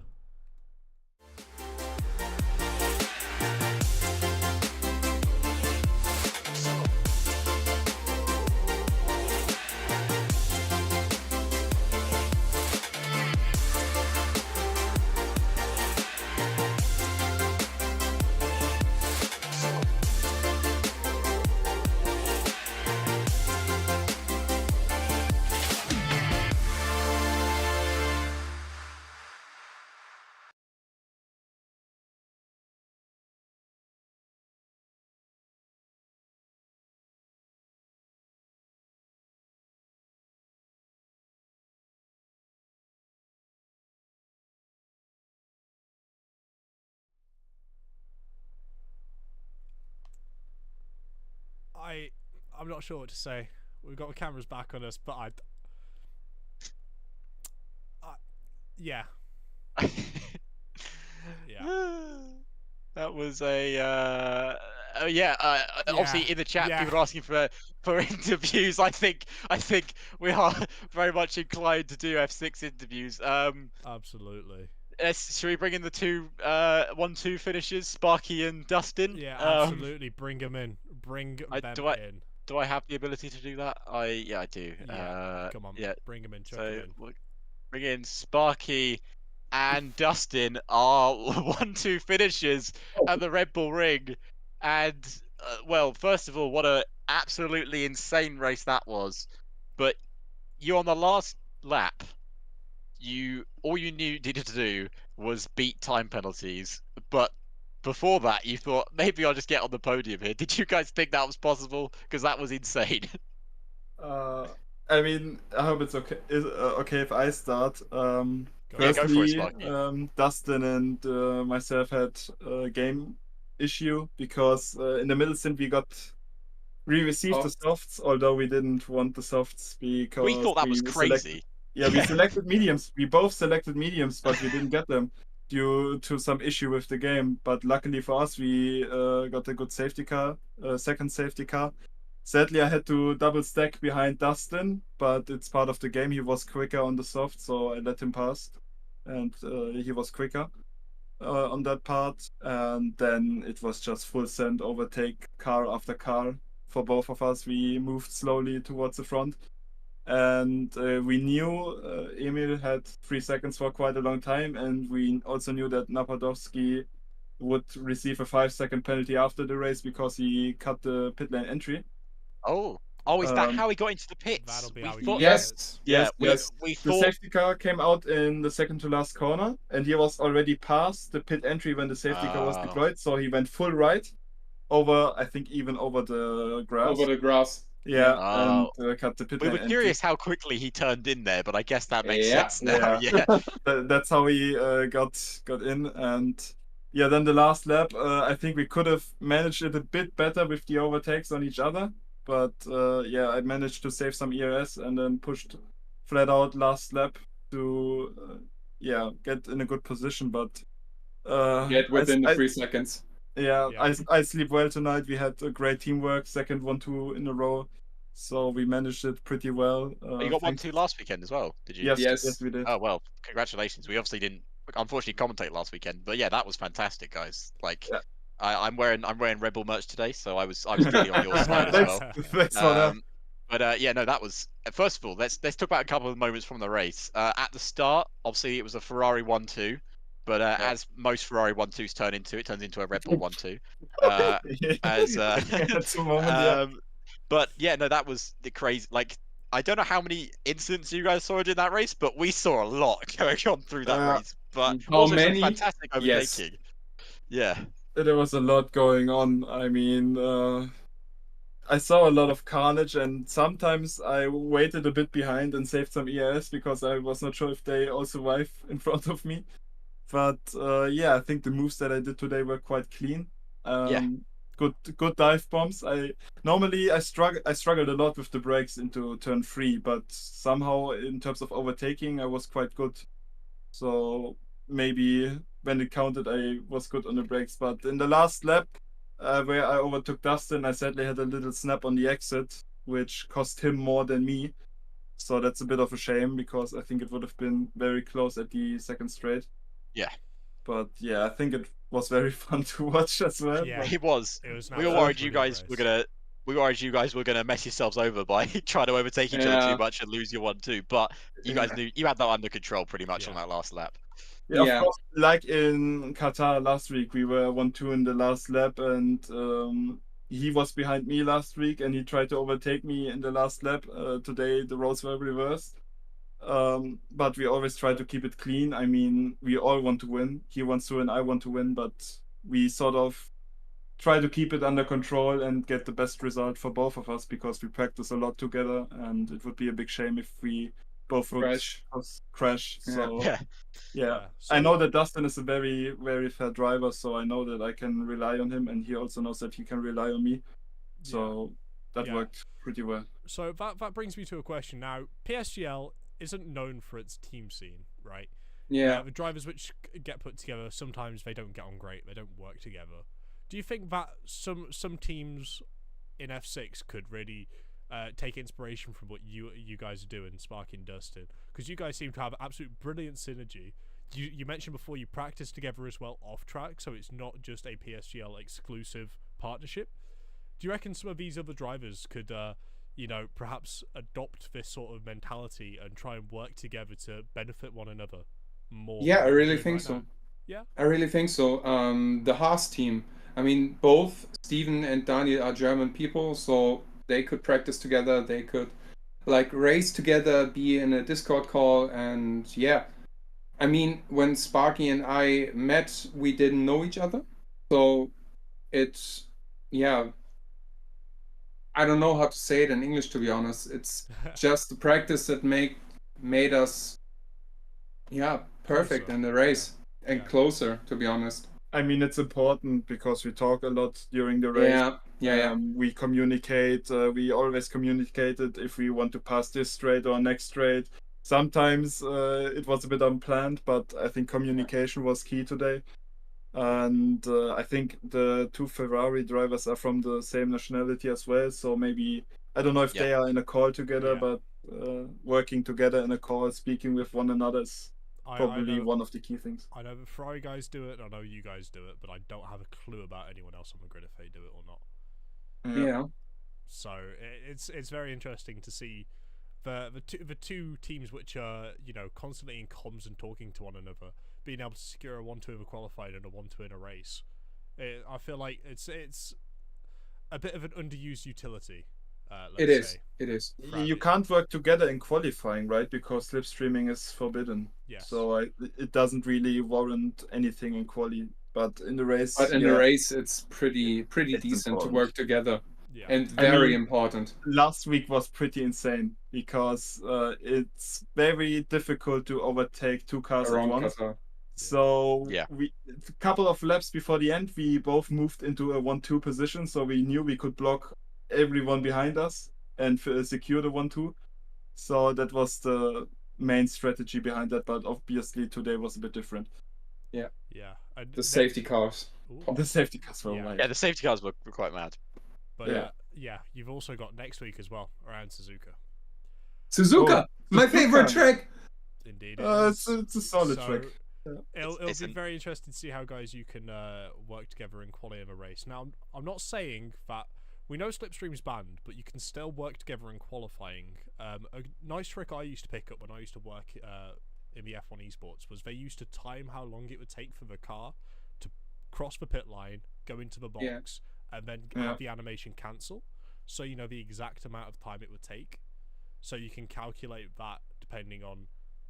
I'm not sure what to say. We've got the cameras back on us, but yeah. Yeah. That was a obviously in the chat people are asking for interviews. I think we are very much inclined to do F6 interviews. Absolutely. Should we bring in the two 1-2 finishers, Sparky and Dustin? Yeah, absolutely. Bring them in. Bring them in. Do I have the ability to do that? Yeah, I do. Yeah. Come on. Yeah. Bring him in. Chuck So him in. we'll bring in Sparky and Dustin are 1-2 finishers at the Red Bull Ring. And, well, first of all, what a absolutely insane race that was. But you on the last lap, all you needed to do was beat time penalties. But before that, you thought, maybe I'll just get on the podium here. Did you guys think that was possible? Because that was insane. I mean, I hope it's okay. Is okay if I start? Yeah, go for it, Firstly, Sparky. Dustin and myself had a game issue because in the middle stint we received the softs, although we didn't want the softs because We thought that was crazy. we selected mediums. We both selected mediums, but we didn't get them due to some issue with the game. But luckily for us, we got a good safety car, second safety car. Sadly, I had to double stack behind Dustin, but it's part of the game. He was quicker on the soft, so I let him pass, and he was quicker on that part. And then it was just full send, overtake car after car for both of us. We moved slowly towards the front, and we knew Emil had 3 seconds for quite a long time, and we also knew that Napadovsky would receive a 5-second penalty after the race because he cut the pit lane entry. Oh, is that how he got into the pits? That'll be We how he thought, Yes. We The thought safety car came out in the second to last corner, and he was already past the pit entry when the safety car was deployed. So he went full right over, I think, even over the grass. Yeah, and cut the pit we lane were curious how quickly he turned in there, but I guess that makes Yeah. sense now. Yeah. That's how he got in, and yeah, then the last lap, I think we could have managed it a bit better with the overtakes on each other. But yeah, I managed to save some ERS and then pushed flat out last lap to get in a good position. But Get within the 3 seconds. Yeah, I sleep well tonight. We had a great teamwork, second 1-2 in a row, so we managed it pretty well. You got 1-2 last weekend as well, did you? Yes, we did. Oh well, congratulations. We obviously didn't, unfortunately, commentate last weekend, but yeah, that was fantastic, guys. Like, yeah. I'm wearing Red Bull merch today, so I was really on your side as well. Thanks for that. But yeah, no, that was first of all. Let's talk about a couple of moments from the race. At the start, obviously, it was a Ferrari 1-2, but as most Ferrari 1-2s turn into, it turns into a Red Bull 1-2. That's a moment, But yeah, no, that was the crazy. Like, I don't know how many incidents you guys saw in that race, but we saw a lot going on through that race. But also some fantastic overtaking. Yeah. There was a lot going on. I mean, I saw a lot of carnage, and sometimes I waited a bit behind and saved some ERS because I was not sure if they all survive in front of me. But yeah, I think the moves that I did today were quite clean. Good dive bombs. I struggled a lot with the brakes into turn 3, but somehow in terms of overtaking, I was quite good. So maybe when it counted, I was good on the brakes. But in the last lap, where I overtook Dustin, I sadly had a little snap on the exit, which cost him more than me. So that's a bit of a shame because I think it would have been very close at the second straight. Yeah. But yeah, I think it was very fun to watch as well. Yeah, it was. We were worried you guys were gonna mess yourselves over by trying to overtake each other too much and lose your 1-2. But you guys knew you had that under control pretty much on that last lap. Yeah, of course. Like in Qatar last week, we were 1-2 in the last lap, and he was behind me last week, and he tried to overtake me in the last lap. Today the roles were reversed. But we always try to keep it clean. I mean, we all want to win. He wants to win, I want to win, but we sort of try to keep it under control and get the best result for both of us because we practice a lot together, and it would be a big shame if we both would crash. So yeah. So, I know that Dustin is a very, very fair driver, so I know that I can rely on him, and he also knows that he can rely on me. So that worked pretty well. So that brings me to a question now. PSGL isn't known for its team scene, right? Yeah. The drivers which get put together, sometimes they don't get on great, they don't work together. Do you think that some teams in F6 could really take inspiration from what you guys are doing, Sparky and Dustin? Because you guys seem to have absolute brilliant synergy. You mentioned before you practice together as well off track, so it's not just a PSGL exclusive partnership. Do you reckon some of these other drivers could, perhaps adopt this sort of mentality and try and work together to benefit one another more? Yeah, I really think so. Now? Yeah, I really think so. The Haas team. I mean, both Steven and Daniel are German people, so they could practice together. They could like race together, be in a Discord call, and yeah. I mean, when Sparky and I met, we didn't know each other, so it's yeah. I don't know how to say it in English, to be honest. It's just the practice that made us perfect closer in the race and closer, to be honest. I mean, it's important because we talk a lot during the race. We communicate. We always communicated if we want to pass this straight or next straight. Sometimes it was a bit unplanned, but I think communication was key today. And I think the two Ferrari drivers are from the same nationality as well. So maybe, I don't know if they are in a call together, but working together in a call, speaking with one another is probably one of the key things. I know the Ferrari guys do it, I know you guys do it, but I don't have a clue about anyone else on the grid if they do it or not. Yeah. So it's very interesting to see the two teams which are constantly in comms and talking to one another, being able to secure a 1-2 in a qualifying and a 1-2 in a race. I feel like it's a bit of an underused utility. It is. You can't work together in qualifying, right? Because slipstreaming is forbidden. Yes. So it doesn't really warrant anything in quali. But in the race, the race, it's pretty decent important to work together. Yeah. And very important. Last week was pretty insane because it's very difficult to overtake two cars at once. So we a couple of laps before the end, we both moved into a 1-2 position. So we knew we could block everyone behind us and secure the 1-2. So that was the main strategy behind that. But obviously today was a bit different. Yeah. And the safety cars. The safety cars were wild. Yeah, the safety cars were quite mad. But you've also got next week as well around Suzuka. My favorite track. Indeed, it's a solid track. It'll be very interesting to see how guys you can work together in quali of a race. Now, I'm not saying that we know slipstream's banned, but you can still work together in qualifying. A nice trick I used to pick up when I used to work in the F1 esports was they used to time how long it would take for the car to cross the pit line, go into the box, and then have the animation cancel, so you know the exact amount of time it would take. So you can calculate that depending on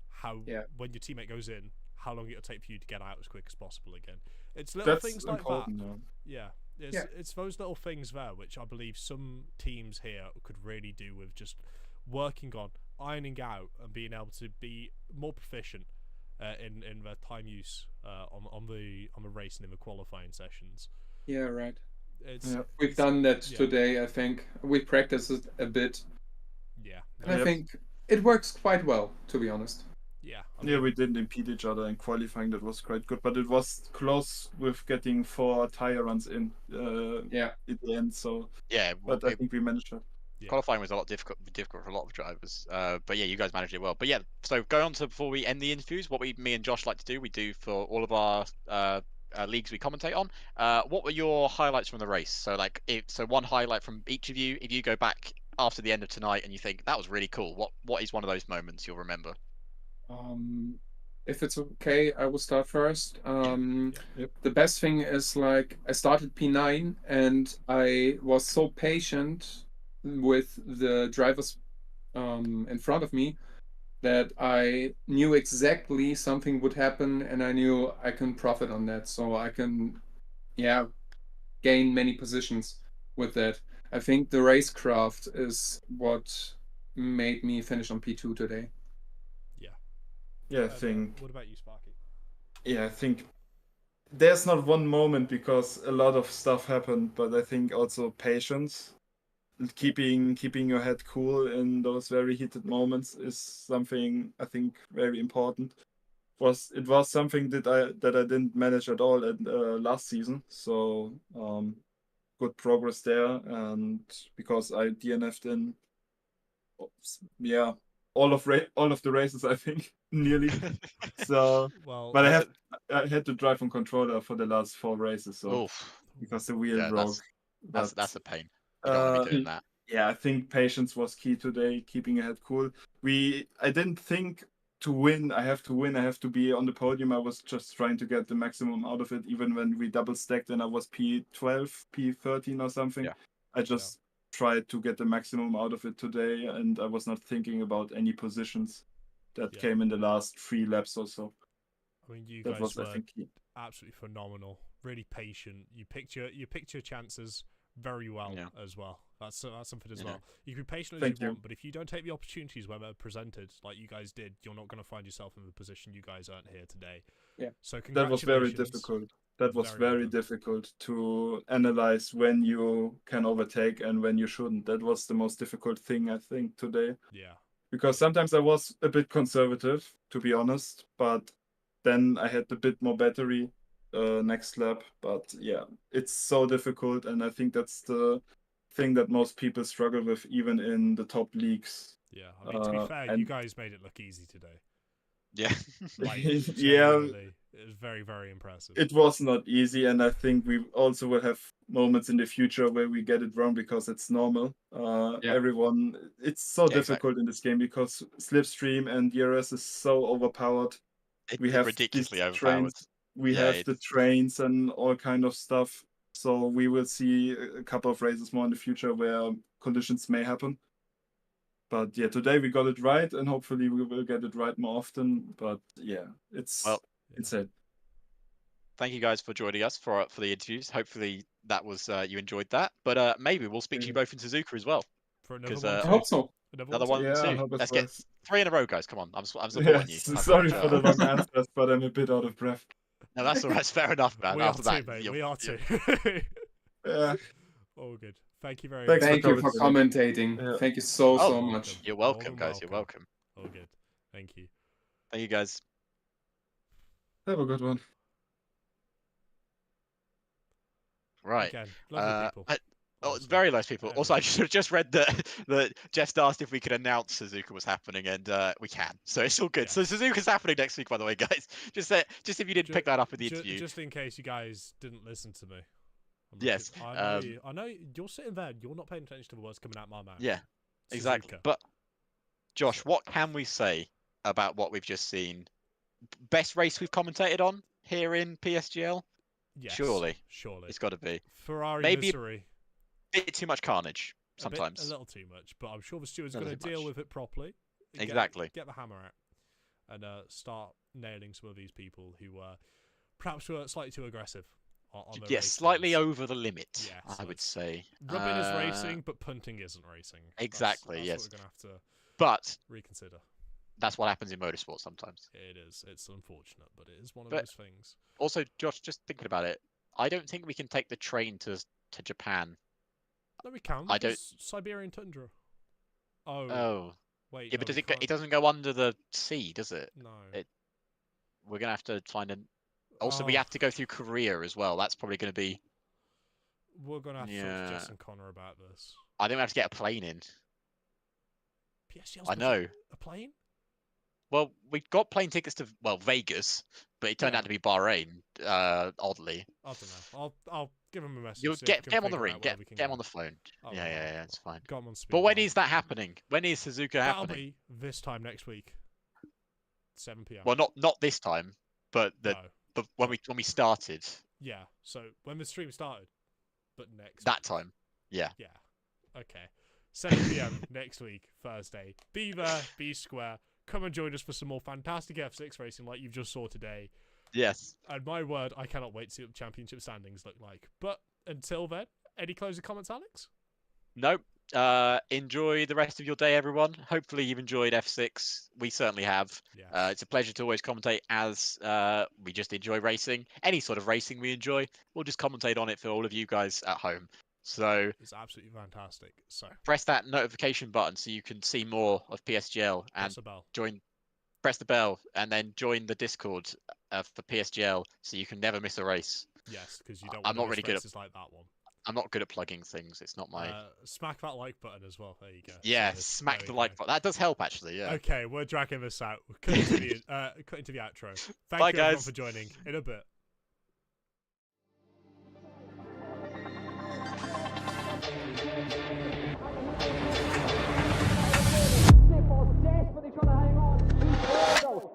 how when your teammate goes in, how long it'll take for you to get out as quick as possible again. It's little things like that. It's those little things there which I believe some teams here could really do with just working on ironing out and being able to be more proficient in their time use on the race and in the qualifying sessions. Yeah, right. We've done that today. I think we practiced it a bit. Yeah, and I think it works quite well, to be honest. Yeah, we didn't impede each other in qualifying. That was quite good, but it was close with getting 4 tire runs in. At the end. So but I think we managed that. Qualifying was a lot difficult for a lot of drivers, but you guys managed it well. But so going on to before we end the interviews, what me and Josh like to do, we do for all of our leagues we commentate on. What were your highlights from the race? So one highlight from each of you. If you go back after the end of tonight and you think that was really cool, what is one of those moments you'll remember? If it's okay, I will start first. The best thing is I started P9 and I was so patient with the drivers in front of me that I knew exactly something would happen and I knew I can profit on that. So I can, gain many positions with that. I think the racecraft is what made me finish on P2 today. Yeah, I think. What about you, Sparky? Yeah, I think there's not one moment because a lot of stuff happened, but I think also patience, keeping your head cool in those very heated moments is something I think very important. It was something that I didn't manage at all at last season, so good progress there, and because I DNF'd in all of the races, I think. Nearly. So, but I had to drive on controller for the last 4 races, so because the wheel broke. That's a pain. You don't want to be doing that. Yeah, I think patience was key today, keeping your head cool. I didn't think to win, I have to win, I have to be on the podium. I was just trying to get the maximum out of it, even when we double stacked and I was P12, P13 or something. Yeah. I just tried to get the maximum out of it today, and I was not thinking about any positions that came in the last 3 laps or so. I mean, you that guys was, were I think, key. Absolutely phenomenal. Really patient. You picked your chances very well as well. That's something as well. You can be patient as you want, but if you don't take the opportunities when they're presented, like you guys did, you're not going to find yourself in the position you guys aren't here today. Yeah. So that was very difficult. That was very difficult to analyze when you can overtake and when you shouldn't. That was the most difficult thing, I think, today. Yeah. Because sometimes I was a bit conservative, to be honest, but then I had a bit more battery next lap. But yeah, it's so difficult, and I think that's the thing that most people struggle with, even in the top leagues. Yeah, I mean, to be fair, you guys made it look easy today. Yeah. Like, yeah. It was very, very impressive. It was not easy, and I think we also will have moments in the future where we get it wrong, because it's normal. Everyone, it's so difficult in this game because Slipstream and DRS is so overpowered. We have ridiculously overpowered. Trains. We have the trains and all kind of stuff. So we will see a couple of races more in the future where collisions may happen. But yeah, today we got it right, and hopefully we will get it right more often. But yeah, it's insane. Thank you guys for joining us for the interviews. Hopefully that was you enjoyed that. But maybe we'll speak to you both in Suzuka as well. For another one, I hope so. Another one yeah, too. Let's get 3 in a row, guys. Come on, I'm supporting you. Sorry for the long answers, but I'm a bit out of breath. No, that's all right. It's fair enough, man. We are too, mate. We are too. Yeah. All good. Thank you very much. Thank you for commentating. Yeah. Thank you so much. You're welcome, guys. You're welcome. All good. Thank you. Thank you, guys. Have a good one. Right. Again, lovely people. Very nice people. Also, I should have just read that Jeff asked if we could announce Suzuka was happening, and we can. So it's all good. Yeah. So Suzuka's happening next week, by the way, guys. Just if you didn't pick that up in the interview. Just in case you guys didn't listen to me. Yes. I know you're sitting there. You're not paying attention to the words coming out of my mouth. Yeah, exactly. But Josh, what can we say about what we've just seen? Best race we've commentated on here in PSGL? Yes, surely. It's got to be. Ferrari maybe misery. A bit too much carnage sometimes. A little too much, but I'm sure the steward's going to deal with it properly. Exactly. Get the hammer out and start nailing some of these people who perhaps were slightly too aggressive. Slightly over the limit, I would say. Rubbing is racing, but punting isn't racing. Exactly, that's what we're going to have to reconsider. That's what happens in motorsport sometimes. It is. It's unfortunate, but it is one of those things. Also, Josh, just thinking about it, I don't think we can take the train to Japan. No, we can. I don't. Siberian tundra. Oh. Wait. Yeah, but it doesn't go under the sea, does it? No. We're going to have to find an... Also, we have to go through Korea as well. That's probably going to be... We're going to have to talk to Jess and Connor about this. I think we have to get a plane in. PSGL's I know. A plane? Well, we got plane tickets to, Vegas, but it turned out to be Bahrain, oddly. I don't know. I'll give him a message. You'll get him on the ring. Get him on the phone. Yeah, it's fine. Got him on speed. But when is that happening? When is Suzuka That'll happening? Be this time next week. 7 p.m. Well, not this time, but but when we started. Yeah. So when the stream started, but next. That time. Yeah. Yeah. Okay. 7 p.m. next week, Thursday. Be there. Be square. Come and join us for some more fantastic F6 racing like you've just saw today. Yes. And my word, I cannot wait to see what the championship standings look like. But until then, any closing comments, Alex? Nope. Enjoy the rest of your day, everyone. Hopefully you've enjoyed F6. We certainly have. Yeah. It's a pleasure to always commentate as we just enjoy racing. Any sort of racing we enjoy, we'll just commentate on it for all of you guys at home. So it's absolutely fantastic. So press that notification button so you can see more of PSGL and press the bell and then join the Discord for PSGL so you can never miss a race. Yes, because you don't. I'm not really good at like that one. I'm not good at plugging things. It's not my. Smack that like button as well. There you go. Yeah, smack the like button. That does help actually. Yeah. Okay, we're dragging this out. We're cutting to the outro. Thank you everyone for joining. In a bit.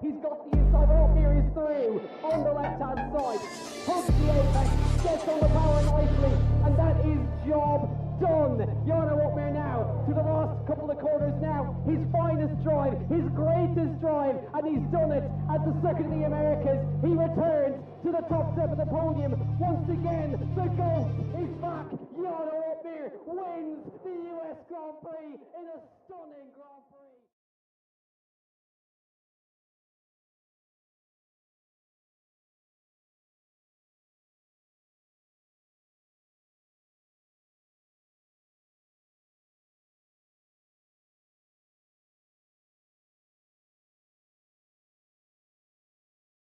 He's got the inside, oh, here he's through on the left-hand side. Hugs the apex, gets on the power nicely, and that is job done. Jarno Opmeer now to the last couple of corners now. His finest drive, his greatest drive, and he's done it at the Circuit of the Americas. He returns to the top step of the podium. Once again, the GOAT is back. Jarno Opmeer wins the US Grand Prix in a stunning Grand Prix.